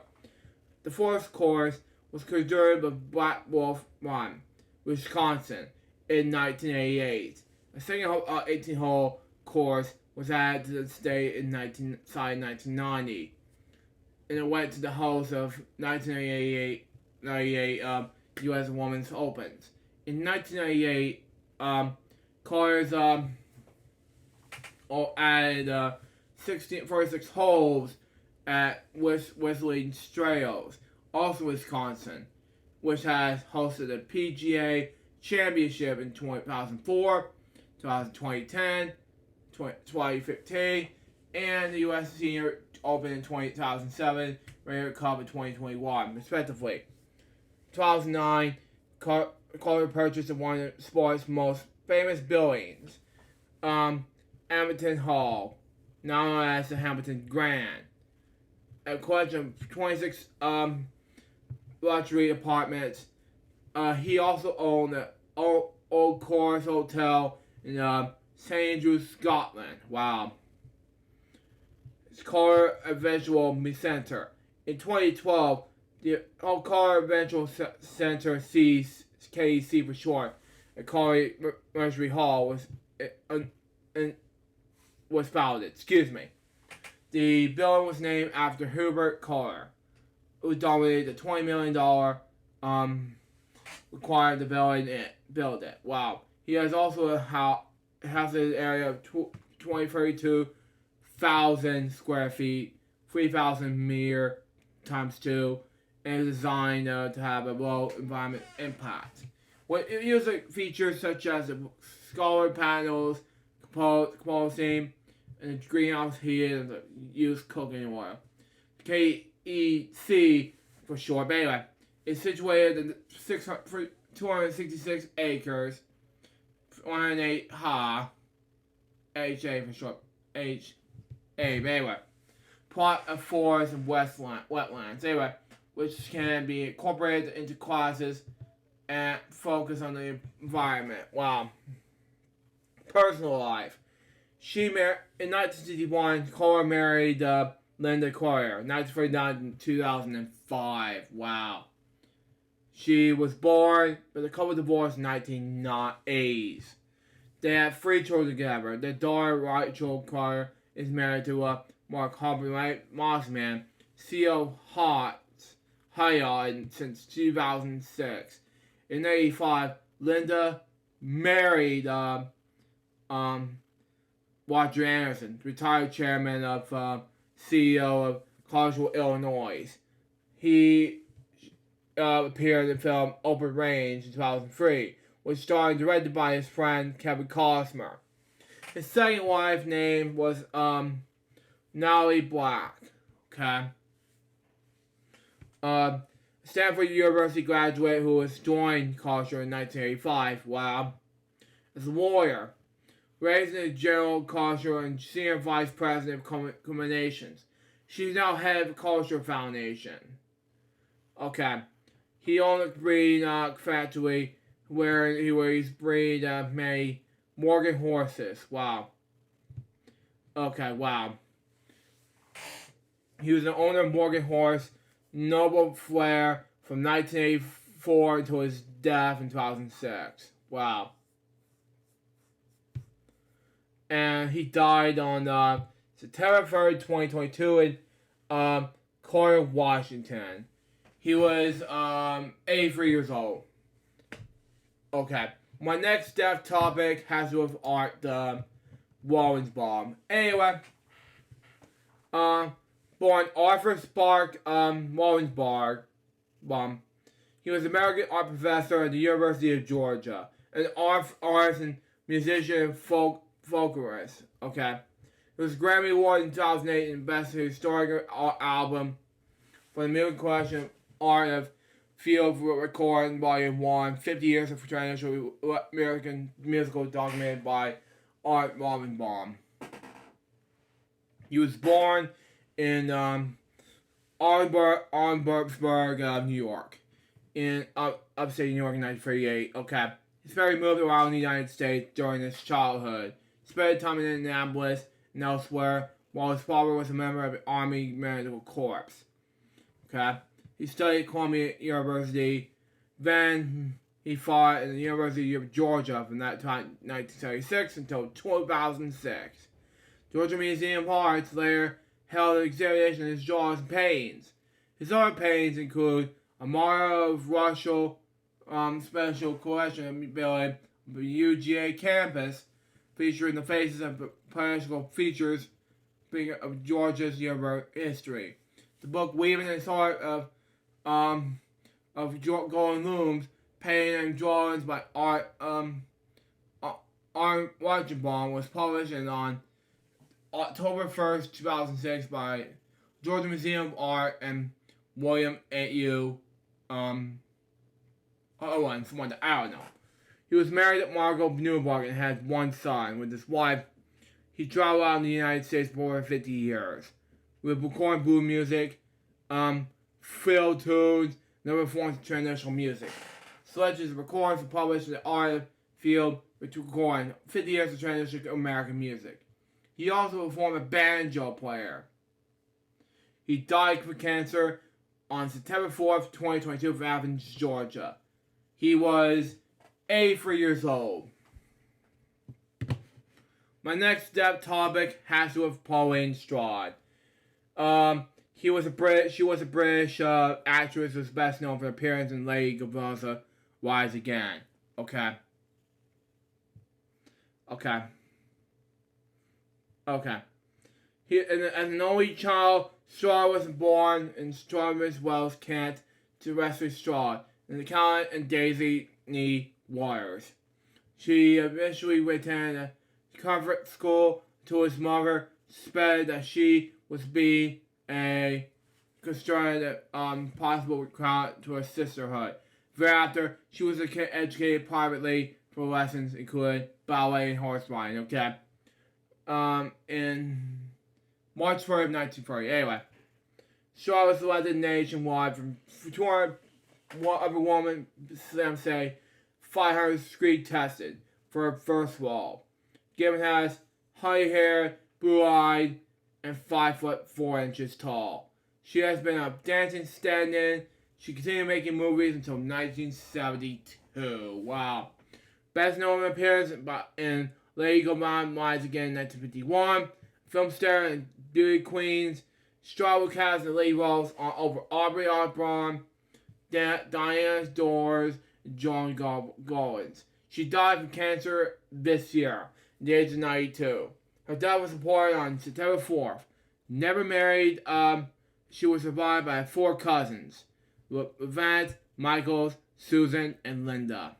the fourth course was constructed by Black Wolf Run, Wisconsin, in 1988. A second 18-hole course was added to the state in 1990. And it went to the host of 1998 U.S. Women's Opens. In 1998, Carter's added 46 holes at Whistling Strails, also Wisconsin, which has hosted the PGA Championship in 2004, 2010, 2015, and the U.S. Senior Open in 2007, Ryder Cup in 2021, respectively. 2009, Carter purchased one of the sport's most famous buildings, Hamilton Hall, now known as the Hamilton Grand. A collection of 26 luxury apartments. He also owned the Old Course Hotel in St. Andrews, Scotland. Wow. It's Carter Eventual Center. In 2012, the Carter Eventual Center, KEC for short, at Carter Mercury Hall was founded. Excuse me. The building was named after Hubert Carter, who donated the $20 million required to build it. Wow. He has also a house an area of 232,000 square feet, 3,000 meter times 2, and is designed to have a low environment impact. What it usually features such as the solar panels, composting, and the greenhouse heat and the used cooking oil. KEC for short. But anyway, it's situated in 266 acres, 108 ha, HA for short, HA. But anyway, plot of forests and wetlands. Anyway, which can be incorporated into classes and focus on the environment. Wow. Personal life. In 1961, Carter married Linda Carter. 1949 to 2005. Wow. She was born, but the couple divorced in 1980s. They had 3 children together. Their daughter, Rachel Carter, is married to Mark Harper Mossman, CEO Hyatt since 2006. In 1985, Linda married Roger Anderson, retired chairman of CEO of Collegeville, Illinois. He appeared in the film Open Range in 2003, which starred and directed by his friend Kevin Costner. His second wife name was Natalie Black. Okay. Stanford University graduate who was joined Costner in 1985. Wow. As a lawyer. Raised in General Culture and Senior Vice President of Communications. She's now head of Culture Foundation. Okay. He owned a breeding factory where he's breeding many Morgan horses. Wow. Okay, wow. He was the owner of Morgan Horse, Noble Flair from 1985 2004 until his death in 2006. Wow. And he died on September 3rd, 2022 in Corner, Washington. He was 83 years old. Okay. My next death topic has to do with Art Wallenbaum. Anyway, born Arthur Spark Wallenbaum. He was an American art professor at the University of Georgia, an artist and musician and folklorist. Okay. It was Grammy Award in 2008 and Best Historic Album for the music collection Art of Field Recording Volume 1, 50 Years of Traditional American Musical documented by Art Wallenbaum. He was born in Arnsburg, New York, in upstate New York in 1938. Okay. His family moved around the United States during his childhood. He spent time in Indianapolis and elsewhere, while his father was a member of the Army Medical Corps. Okay. He studied at Columbia University. Then he fought at the University of Georgia from that time, 1976 until 2006. Georgia Museum of Arts later held an examination of his jaws and paintings. His other paintings include a model of Russell Special Collection building of the UGA campus, featuring the faces of political features of Georgia's history. The book Weaving the Heart of Golden Looms, painting and drawings by Art Wallenbaum was published on October 1st, 2006 by Georgia Museum of Art and William A.U. Owen, someone that I don't know. He was married to Margot Newberg and had one son. With his wife, he traveled out in the United States for over 50 years. With recording blues music, fill tunes, and other forms of traditional music. Selections of recordings were published in the Art Field with recording 50 years of traditional American music. He also was a former banjo player. He died from cancer on September 4th, 2022 from Athens, Georgia. He was 83 years old. My next death topic has to do with Pauline Straude. She was a British actress who was best known for her appearance in Lady Gavaza Rise Again. Okay. As an only child, Straude was born in Strawberry's Wells, Kent, to Wesley Straude, and the Count and Daisy Nee Waters. She eventually attended a convent school until his mother suspected that she was being a concerned possible recruit to her sisterhood. Thereafter, she was educated privately for lessons including ballet and horse riding. Okay. In March 3rd, 1940. Anyway, Shaw was elected nationwide from 200 other women, some say 500 screen tested for her first role. Gibbon has honey hair, blue-eyed, and 5'4" tall. She has been a dancing stand-in. She continued making movies until 1972. Wow. Best known appearance in Lady Gaga Rise Again in 1951. Film star and Beauty Queens. Straude cast in lead roles over Aubrey Osborne, Diana Dors, and John Gollins. She died from cancer this year, at the age of 92. Her death was reported on September 4th. Never married, she was survived by 4 cousins. Vance, Michaels, Susan, and Linda.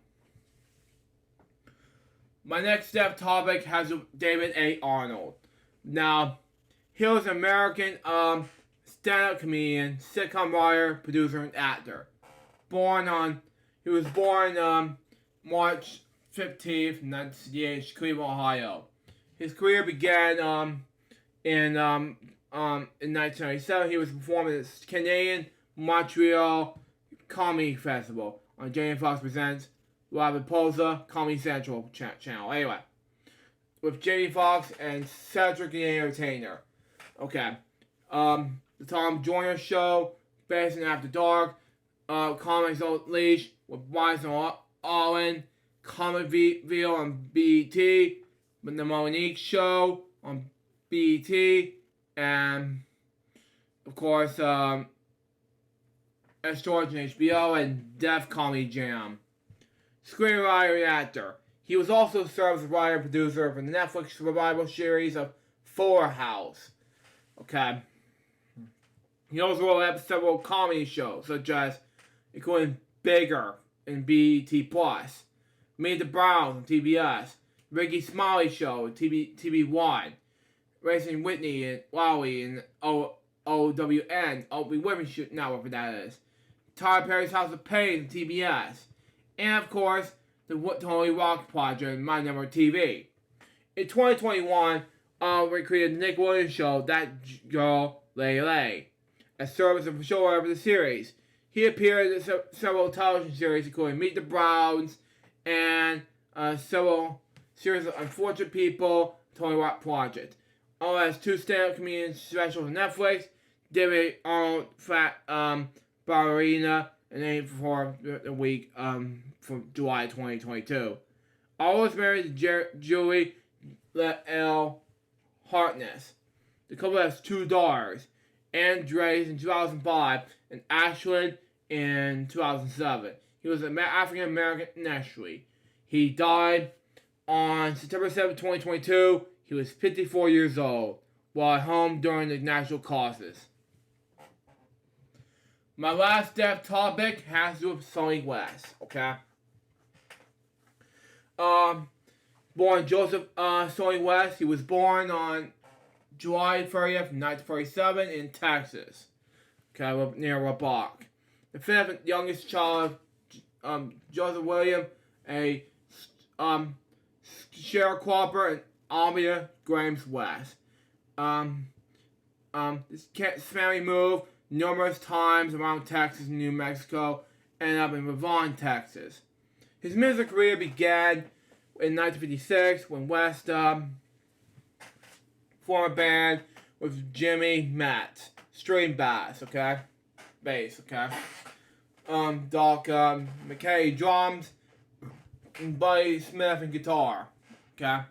My next death topic has David A. Arnold. Now, he was an American stand-up comedian, sitcom writer, producer, and actor. He was born March 15th, 1968 in Cleveland, Ohio. His career began in 1997. He was performing at the Canadian Montreal Comedy Festival on Jamie Foxx Presents Robert Posa Comedy Central channel. Anyway, with Jamie Foxx and Cedric the Entertainer. Okay. The Tom Joyner Show, based in After Dark, Comics Unleashed with Bryson Allen, Comic-Ville on BET, The Monique Show on BET, and of course, as George on HBO, and Def Comedy Jam. Screenwriter and actor. He was also served as writer and producer for the Netflix revival series of Fuller House. Okay. He also wrote several comedy shows, such as including Bigger and BET Plus, Meet the Browns on TBS, Ricky Smiley Show on TB1, Racing Whitney and Wally and OWN, Opie Women's Network, that is, Tyler Perry's House of Pain on TBS, and of course, the Tony Rock Project on My Network TV. In 2021, we created the Nick Williams Show, That Girl Lay Lay, as served as a show for the series. He appeared in several television series, including Meet the Browns and several series of Unfortunate People, Tony Rock Project. Has 2 stand-up comedian specials on Netflix, David Arnold, Fat Ballerina, and then for the week from July 2022. Was married to Julie L. Hartness. The couple has 2 daughters, Andres in 2005 and Ashlyn in 2007. He was an African American nationally. He died on September 7, 2022. He was 54 years old while at home during the natural causes. My last death topic has to do with Sonny West, okay? Born Joseph Sonny West. He was born on July 30th, 1947 in Texas, okay, near Lubbock. The 5th youngest child of Joseph William, a sharecropper, and Almeda Grimes West. This family moved numerous times around Texas and New Mexico, ended up in Ravon, Texas. His music career began in 1956 when West formed a band with Jimmy Matt, string bass, okay, bass, okay, Doc McKay drums, and Buddy Smith and guitar, okay.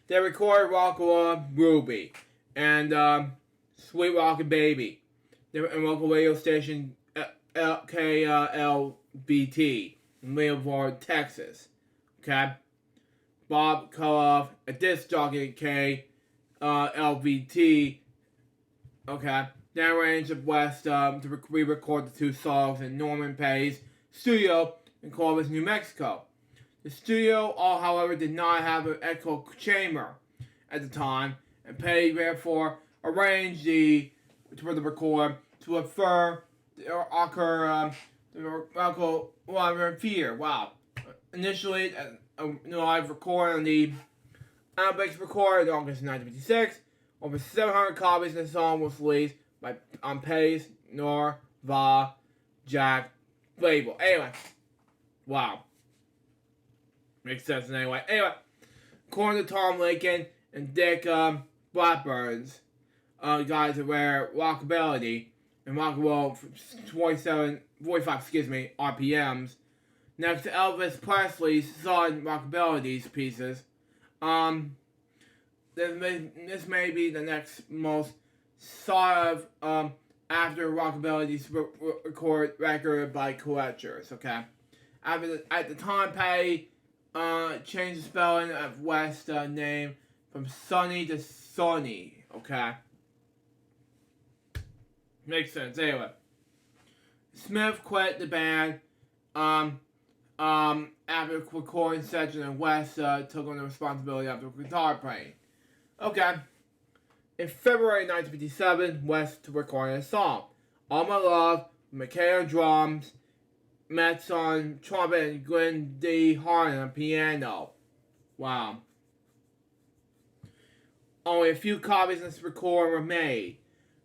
They recorded Rockaway Ruby and Sweet Rockin' Baby. They were in local radio station KLBT in Leavenworth, Texas. Okay? Bob Koloff, a disc jockey at KLBT. Okay? Then arranged at West to re-record the 2 songs in Norman Pay's studio in Columbus, New Mexico. The studio, however, did not have an echo chamber at the time, and Pay therefore arranged for the record to occur fear. Wow. Initially, a live recording on the Olympics recorded in August 1956. Over 700 copies of the song was released on Pay's Norva Jack label. Anyway, wow. Makes sense anyway. Anyway, according to Tom Lincoln and Dick Blackburn's, guys that wear Rockability and Rock and Roll 45 RPMs, next to Elvis Presley's song Rockability's pieces. This may be the next most sought of after Rockability's record by collectors. Okay, at the time, Pay changed the spelling of West's name from Sonny to Sonny. Okay, makes sense. Anyway, Smith quit the band after the recording session, and West took on the responsibility of the guitar playing. Okay. In February 1957, West recorded a song, All My Love, McKay on drums, Metz on trumpet, and Glenn D. Harden on piano. Wow. Only a few copies of this recording were made,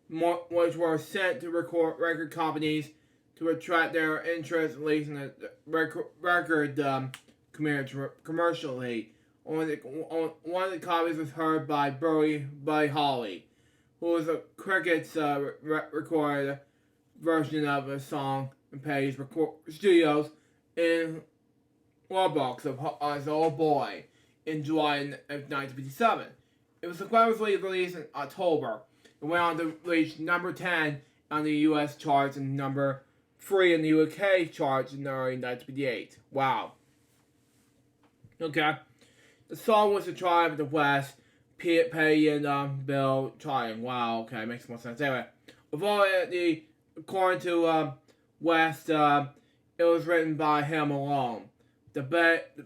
which were sent to record companies to attract their interest, at least in the record commercially. One of the copies was heard by Buddy Holly, who was a Cricket's recorded version of a song in Pay's studios in Warbox as an old boy in July of 1957. It was sequentially released in October. It went on to reach number 10 on the US charts and number 3 in the UK charts in early 1958. Wow. Okay. The song was a triumph of the West, Pay and Bill trying. Wow, okay, makes more sense. Anyway, according to West, it was written by him alone. The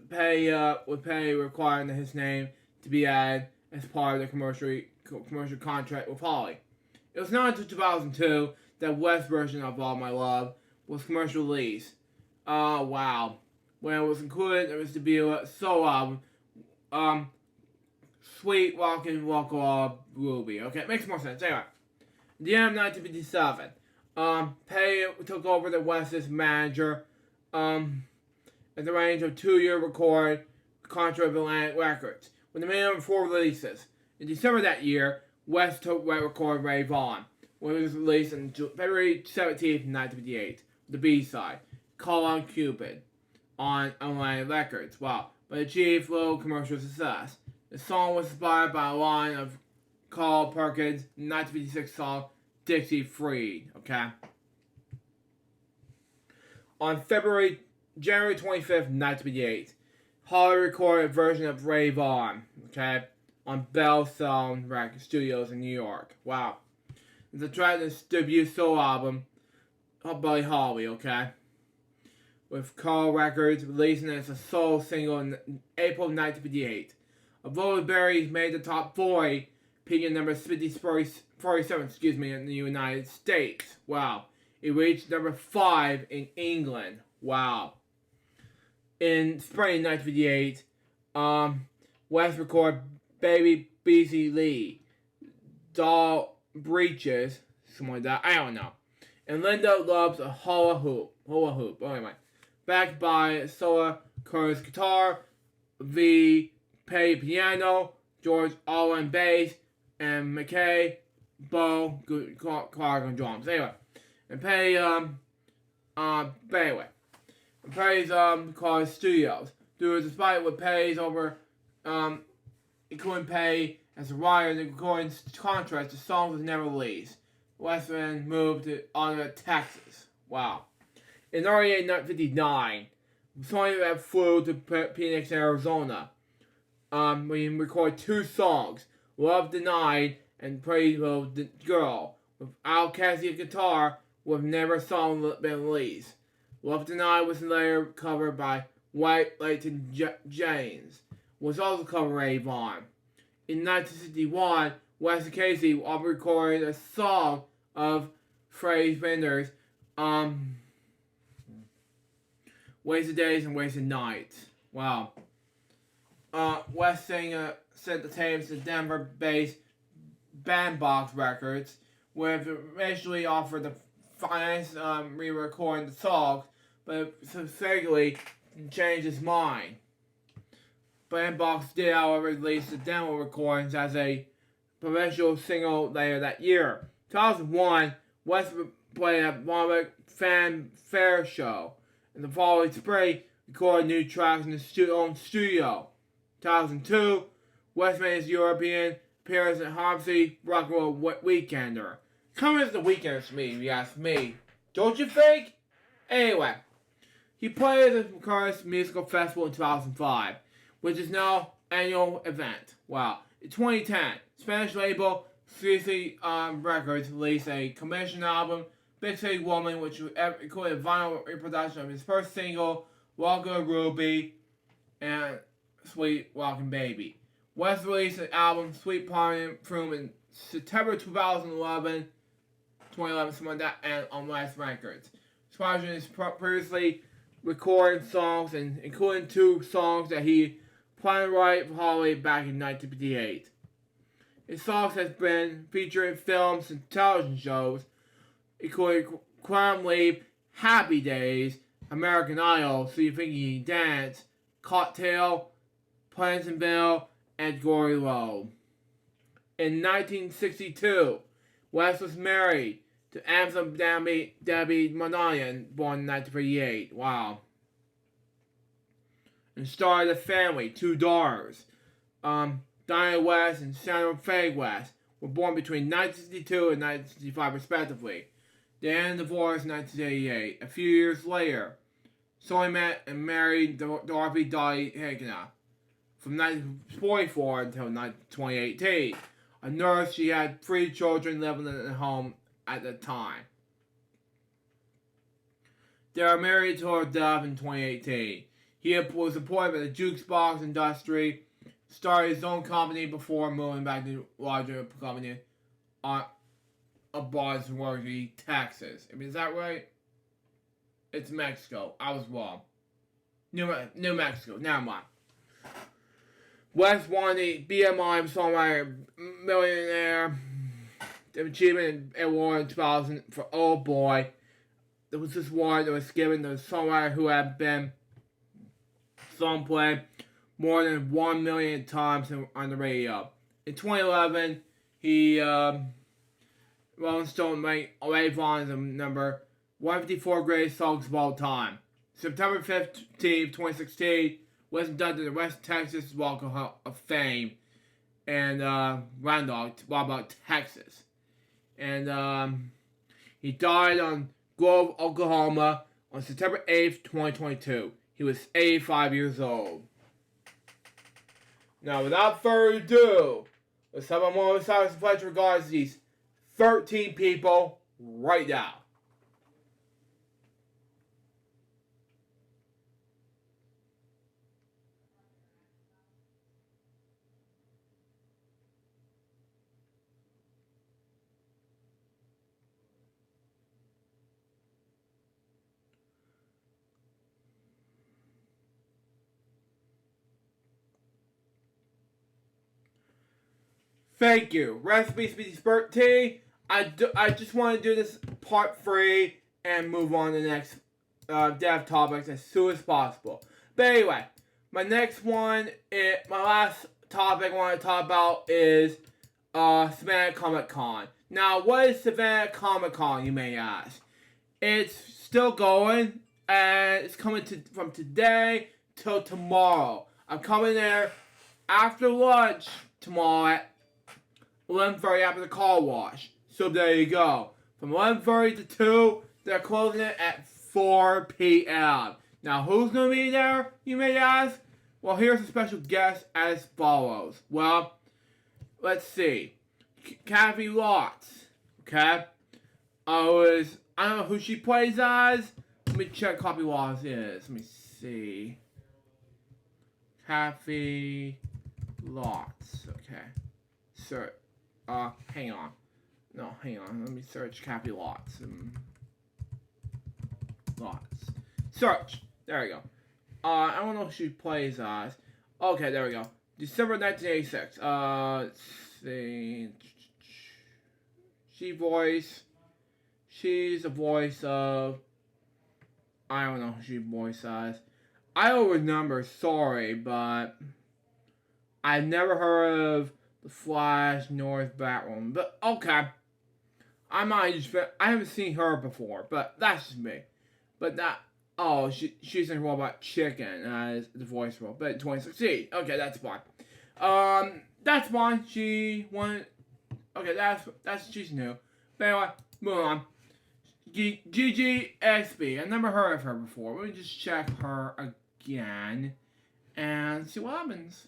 Pay requiring his name to be added as part of the commercial contract with Holly. It was not until 2002 that West's version of All My Love was commercial release. Wow. When it was included, it was to be a solo album, Sweet Walkin' Walk Ruby. Okay, it makes more sense. Anyway, at the end of 1957, Pay took over the West's manager, at the range of 2-year record contract with Atlantic Records, with a minimum of 4 releases. In December that year, West took record Ray Vaughan, when it was released on February 17th, 1958, the B-side, Call on Cupid, on Atlantic Records. Wow, but achieved little commercial success. The song was inspired by a line of Carl Perkins' 1956 song, Dixie Freed, okay? On January 25th, 1958, Holly recorded a version of Ray Vaughan, okay, on Bell Sound Record Studios in New York. Wow. It's a track in his debut solo album, Buddy Holly, okay? With Carl Records releasing it as a solo single in April 1958. Although Berry made the top 40, peaking at number 47, in the United States. Wow. It reached number 5 in England. Wow. In spring 1958, West recorded Baby BC Lee, Doll Breeches, something like that, I don't know. And Linda Loves a Hula Hoop. Anyway, backed by Sola Curtis guitar, V Pay piano, George Allen bass, and McKay Bo Clark on drums. Anyway, and Pay Pay's called Studios. Despite what Pay's over he couldn't pay as a writer in the recording contract, the song was never released. Westman moved to Texas. Wow. In early 1959, Sony flew to Phoenix, Arizona. We recorded 2 songs, Love Denied and Praise the Girl, without Cassie guitar, with never a song been released. Love Denied was later covered by White Leighton James, was also covered by Ray Vaughan. In 1961, West and Casey recorded a song of Freddie Spencer's, Wasted Days and Wasted Nights. Wow. West sent the tapes to Denver-based Bandbox Records, where they eventually offered the finance re-recording the songs, but subsequently changed his mind. Bandbox did, however, release the demo recordings as a provincial single later that year. 2001, West played at Warwick Fan Fair Show. In the following spring, recorded new tracks in his own studio. 2002, West made his European appearance at Harmsey Rock and Roll Weekender. Coming as the Weekender to me, if you ask me. Don't you think? Anyway, he played at the Curtis Musical Festival in 2005, which is now annual event. Wow. In 2010, Spanish label CC Records released a commission album, Big City Woman, which included a vinyl reproduction of his first single, Walker Ruby, and Sweet Walking Baby. West released an album, Sweet Party Room, in September 2011, something like that, and on West Records. Sponsoring his previously recorded songs, and including 2 songs that he planned to write for Holly back in 1958. His songs has been featured in films and television shows, including Quantum Leap, Happy Days, American Idol, So You Think You Can Dance, Cocktail, Pleasantville, and Glory Road. In 1962, West was married to Amazon Debbie Monayan, born in 1938. Wow. And started a family, 2 daughters. Diana West and Sandra Faye West were born between 1962 and 1965 respectively. They ended divorce in 1988. A few years later, Sully met and married Dorothy Dolly Hagena. From 1944 until 2018. A nurse, she had 3 children living in the home at the time. They were married to her death in 2018. He was employed by the jukebox industry, started his own company before moving back to a larger company on abroad in Worthy, Texas. I mean, is that right? It's Mexico. I was wrong. New Mexico. Never mind. West won the BMI Songwriter Millionaire Achievement Award in 2000 for Oh Boy. There was this award that was given to a songwriter who had been song played more than 1 million times on the radio. In 2011, Rolling Stone ranked Ray Vaughan as the number 154 greatest songs of all time. September 15, 2016, was inducted to the West Texas Walk of Fame and Randolph, Texas. And he died on Grove, Oklahoma on September 8th, 2022. He was 85 years old. Now, without further ado, let's have a moment of silence and pledge regards to these 13 people right now. Thank you. Recipe Speedy Spurt Tea. I just want to do this part 3 and move on to the next dev topics as soon as possible. But anyway, my last topic I want to talk about is Savannah Comic Con. Now, what is Savannah Comic Con, you may ask? It's still going, and it's coming from today till tomorrow. I'm coming there after lunch tomorrow at 11:30 after the car wash. So there you go. From 11:30 to 2, they're closing it at 4 p.m. Now, who's going to be there, you may ask? Well, here's a special guest as follows. Well, let's see. Kathy Lotz. Okay? I don't know who she plays as. Let me check Kathy Lotz is. Let me see. Kathy Lotz. Okay. Search. Hang on. No, hang on. Let me search Kathy Lotz. Lotz. Search. There we go. I don't know if she plays as. Okay, there we go. December 1986. Let's see. She's a voice of. I don't know who she voice as. I don't remember, sorry, but I've never heard of The Flash, North Batwoman. But okay. I haven't seen her before, but that's just me. But she's in Robot Chicken as the voice role, but in 2016. Okay, that's fine. That's fine. She wanted. Okay, she's new. But anyway, move on. Gigi XB. I never heard of her before. Let me just check her again and see what happens.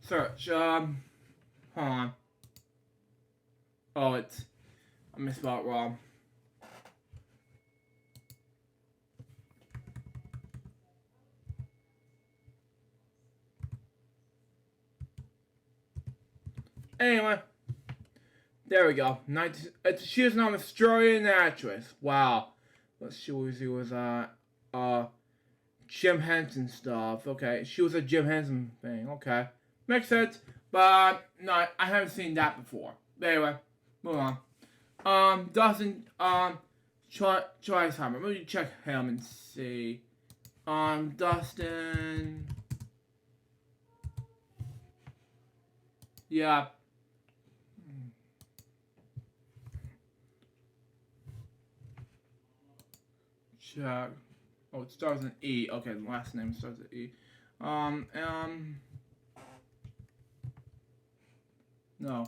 Search, hold on. Oh, I misspelled it wrong. Anyway, there we go. She is an Australian actress. Wow. She was Jim Henson stuff. Okay, she was a Jim Henson thing. Okay. Makes sense, but no, I haven't seen that before. But anyway, Hold on. Dustin, try Simon. Let me check him and see. Dustin. Yeah. Check. Oh, it starts with an E. Okay, the last name starts with E. No.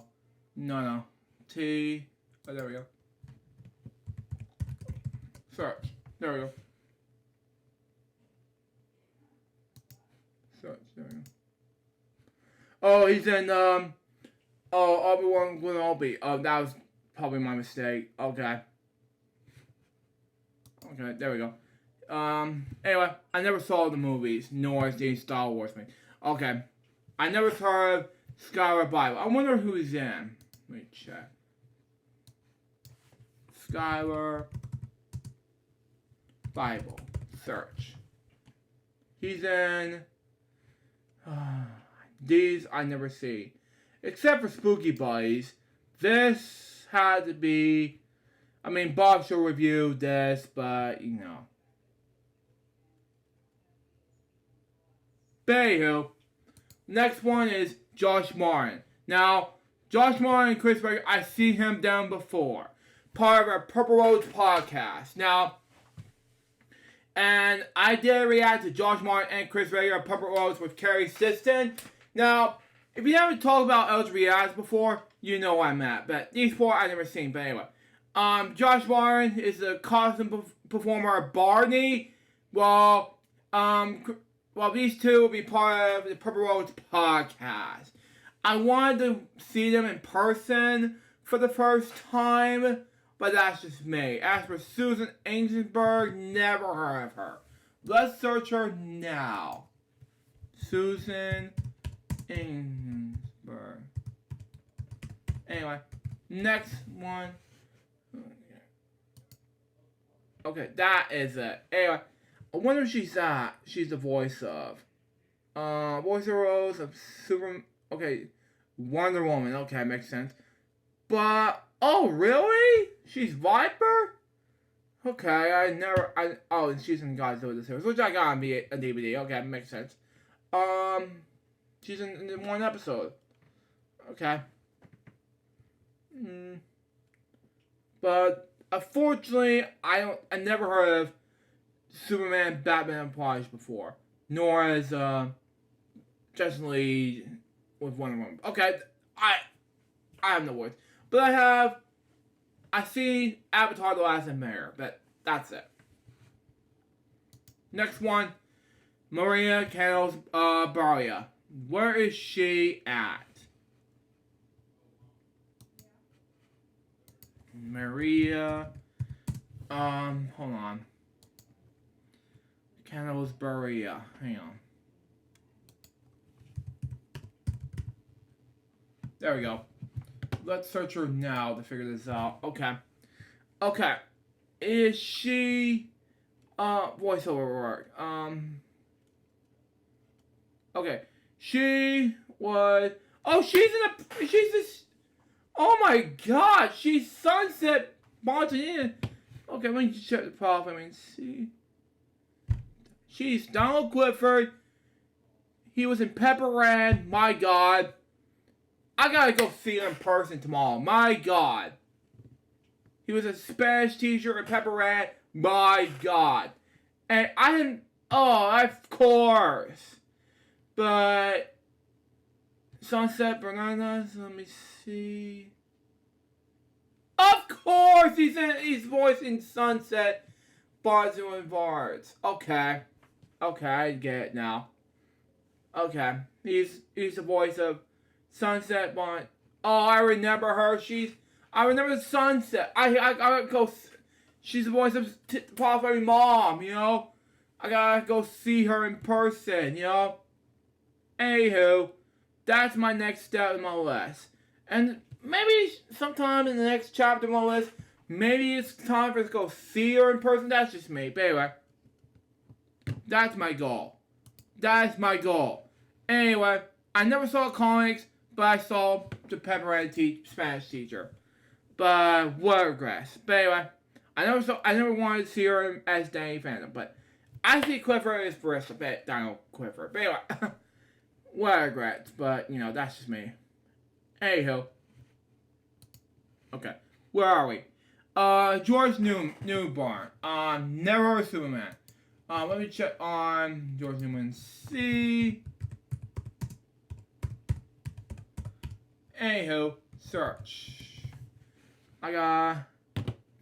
T. Oh, there we go. Search. There we go. Search. There we go. Oh, he's in, Obi-Wan Kenobi. Oh, that was probably my mistake. Okay. Okay, there we go. Anyway, I never saw the movies, nor the Star Wars thing. Okay. I never heard of Skylar Bible. I wonder who he's in. Let me check. Skylar Bible. Search. He's in... these I never see. Except for Spooky Buddies. This had to be... I mean, Bob should review this, but, you know. But anywho, next one is Josh Martin. Now, Josh Martin and Chris Baker, I've seen him down before. Part of our Purple Roads podcast. Now, and I did react to Josh Martin and Chris Baker of Purple Roads with Carrie Sisson. Now, if you haven't talked about Els Reacts before, you know where I'm at. But these four I've never seen. But anyway. Josh Martin is a costume performer of Barney, while these two will be part of the Purple Roads podcast. I wanted to see them in person for the first time, but that's just me. As for Susan Ainsberg, never heard of her. Let's search her now. Susan Ainsberg. Anyway, next one. Okay, that is it. Anyway, I wonder if she's the voice of. Voice of Rose of Super. Okay, Wonder Woman. Okay, makes sense. But oh, really? She's Viper? Okay, oh, and she's in Godzilla the series, which I got on a DVD. Okay, makes sense. She's in one episode. Okay. But unfortunately, I never heard of Superman, Batman, and Flash before, nor as Justin Lee with Wonder Woman. Okay, I have no words, but I've seen Avatar: The Last Airbender, but that's it. Next one, Maria Candles Barria. Where is she at? Maria, hold on. Candles Barria. Hang on. There we go. Let's search her now to figure this out. Okay. Okay. Is she voiceover work? Okay. She was she's this. Oh my god, she's Sunset Montana. Okay, let me check the profile. See. She's Donald Clifford. He was in Pepper Rand. My god. I gotta go see her in person tomorrow. My god. He was a Spanish teacher in Pepper Rand. My god. And I didn't. Oh, of course. But. Sunset Bananas. Let me see. Of course, he's voicing Sunset Bards and Bards. Okay, I get it now. Okay, he's the voice of Sunset Bond. Oh, I remember her. I remember Sunset. I gotta go. She's the voice of Paul's mom. You know, I gotta go see her in person. You know. Anywho, that's my next step in my list. And maybe sometime in the next chapter of my list, maybe it's time for us to go see her in person. That's just me. But anyway, that's my goal. That's my goal. Anyway, I never saw comics, but I saw the Pepper Rand Spanish teacher. But what regrets. But anyway, I never wanted to see her as Danny Phantom, but I see Clifford as Barista, but Dino Clifford. But anyway, what regrets. But that's just me. Anywho, okay, where are we? George Newborn. Never a Superman. Let me check on George Newman. See. Anywho, search. I gotta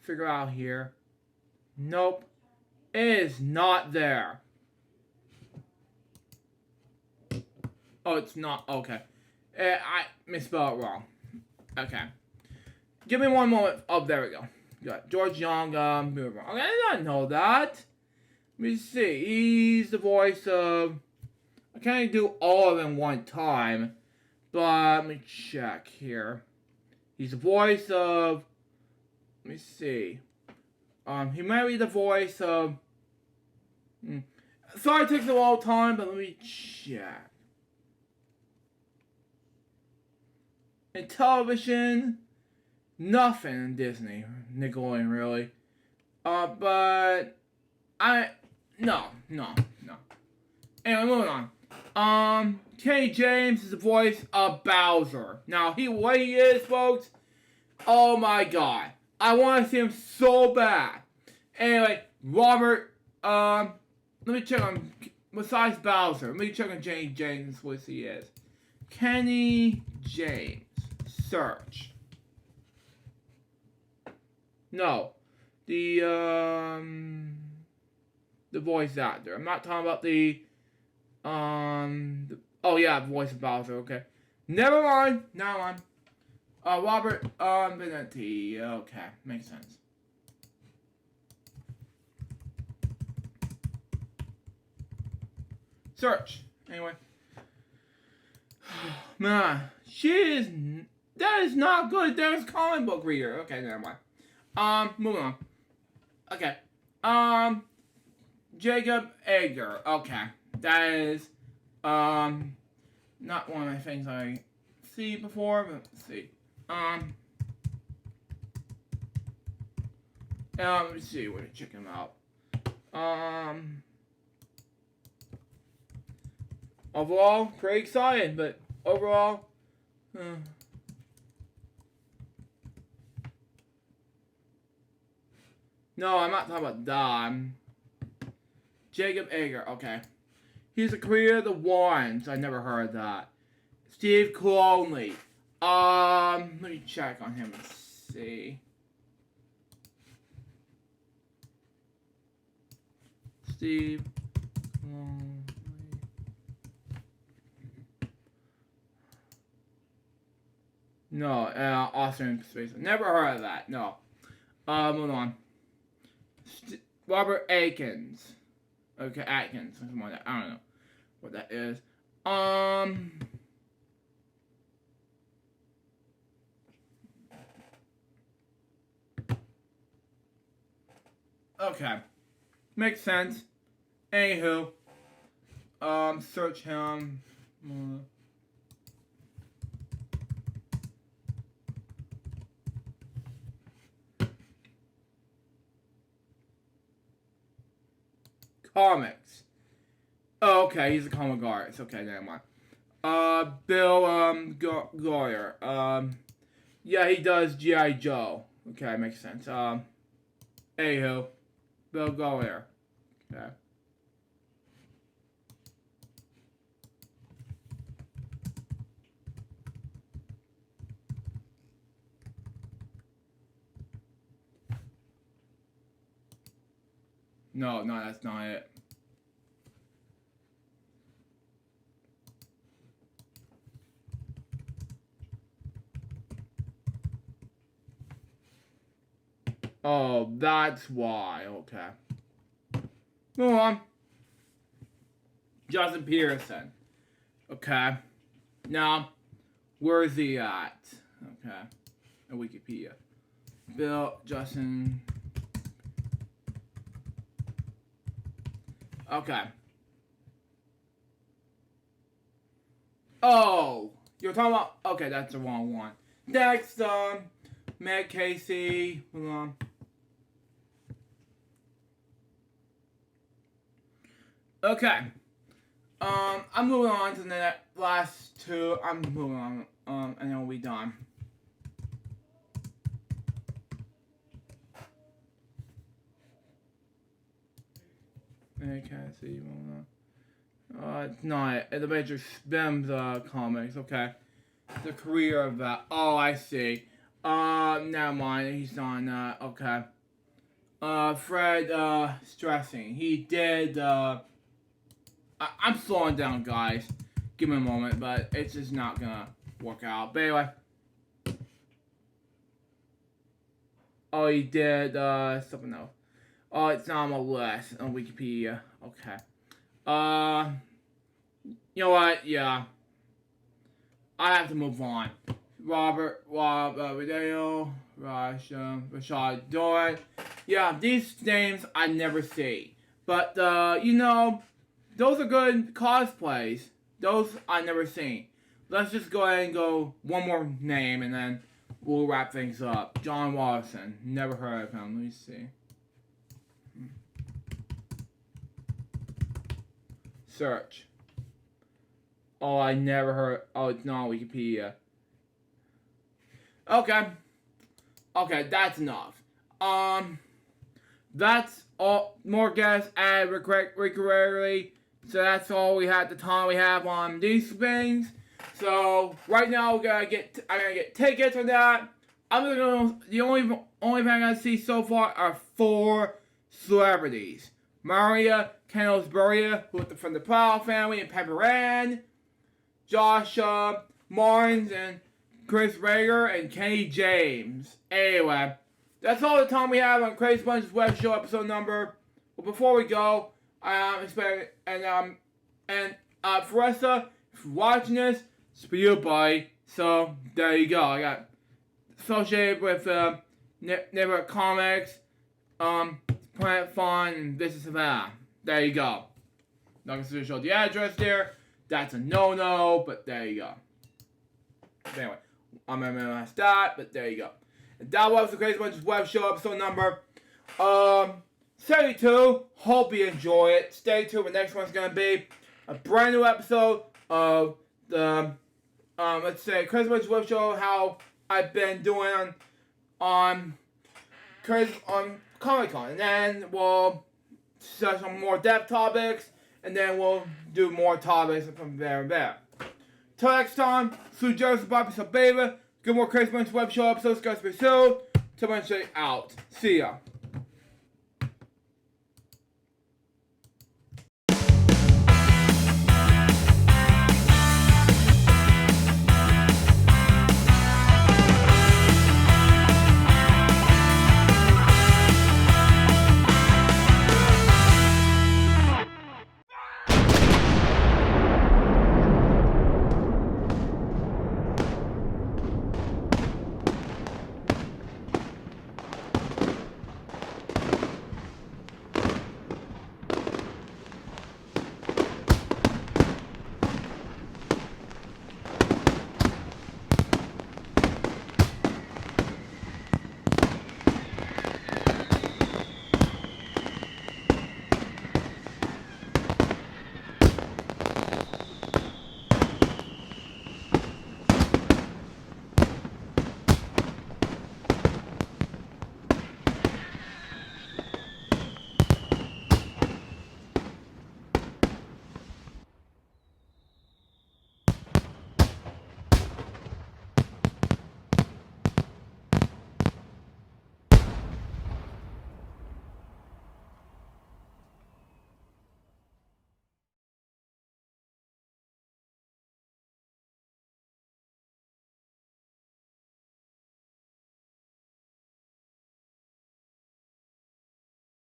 figure out here. Nope. It is not there. Oh, it's not. Okay. I misspelled it wrong. Okay. Give me one moment. Oh, there we go. Good. George Young, Newborn. Okay, I didn't know that. Let me see. He's the voice of... I can't do all of them one time. But let me check here. He's the voice of... Let me see. He might be the voice of... Sorry it takes a long time, but let me check. In television, nothing in Disney. Nickelodeon, really. But... No. Anyway, moving on. Kenny James is the voice of Bowser. Now, what he is, folks, oh my god. I want to see him so bad. Anyway, Robert, let me check on, besides Bowser, let me check on Kenny James, what he is. Kenny James. Search. No. The voice actor. I'm not talking about oh yeah, voice of Bowser, okay. Never mind. Robert, Benetti. Okay, makes sense. Search. Anyway. Man, that is not good. There's comic book reader. Okay, never mind. Moving on. Okay. Jacob Edgar. Okay. That is, not one of my things I see before, but let's see. Let me see, we're gonna check him out. Overall, pretty excited, but overall, no, I'm not talking about Don. Jacob Edgar, okay. He's a creator of the Warrens. I never heard of that. Steve Clonley. Let me check on him and see. Steve Clonley. No, Austin Space. Never heard of that. No. Moving on. Robert Atkins. Okay, Atkins. Something like that. I don't know what that is. Okay. Makes sense. Anywho. Search him. Comics. Oh, okay, he's a comic artist. Okay, never mind. Bill, Goyer. Yeah, he does G.I. Joe. Okay, makes sense. Anywho. Bill Goyer. Okay. No, that's not it. Oh, that's why. Okay. Move on. Justin Peterson. Okay. Now, where's he at? Okay. On Wikipedia. Justin. Okay. Oh, you're talking about... Okay, that's the wrong one. Next, Matt Casey. Hold on. Okay. I'm moving on to the last two. I'm moving on. And then we'll be done. Matt Casey. Hold on. It's not. The Major Spims comics. Okay. The career of that. Oh, I see. Never mind. He's on that. Okay. Fred, Stressing. He did, I'm slowing down, guys. Give me a moment, but it's just not gonna work out. But anyway. Oh, he did, something else. Oh, it's not on my list on Wikipedia. Okay. You know what? Yeah. I have to move on. Video, Rashad Doran. Yeah, these names I never see. But, you know, those are good cosplays. Those I never seen. Let's just go ahead and go one more name and then we'll wrap things up. John Watson. Never heard of him. Let me see. Search. Oh, I never heard. Oh, it's not on Wikipedia. Okay. Okay, that's enough. That's all. More guests added regularly. So that's all we have. The time we have on these things. So right now I'm gonna get tickets for that. The only thing I'm gonna see so far are 4 celebrities: Maria Canelsbury, from the Proud Family, and Pepper Ann, Josh Martins, and Chris Rager, and Kenny James. Anyway, that's all the time we have on Crazy Bunch's Web Show episode number. But before we go, Faressa, if you're watching this, it's for you, buddy. So there you go. I got associated with Neighborhood Comics, Planet Fun, and Business of that. There you go. Not gonna show the address there. That's a no-no, but there you go. Anyway, I'm gonna minimize that, but there you go. And that was the Crazy Bunch's Web Show episode number 72. Hope you enjoy it. Stay tuned. The next one's gonna be a brand new episode of the let's say Crazy Bunch's Web Show. How I've been doing on Comic Con, and then we'll set some more depth topics, and then we'll do more topics from there and there. Till next time, Sue Joseph, Bobby Sabeva. Good more Crazy Bunch's Web Show episodes, guys. Be soon. Till Wednesday out. See ya.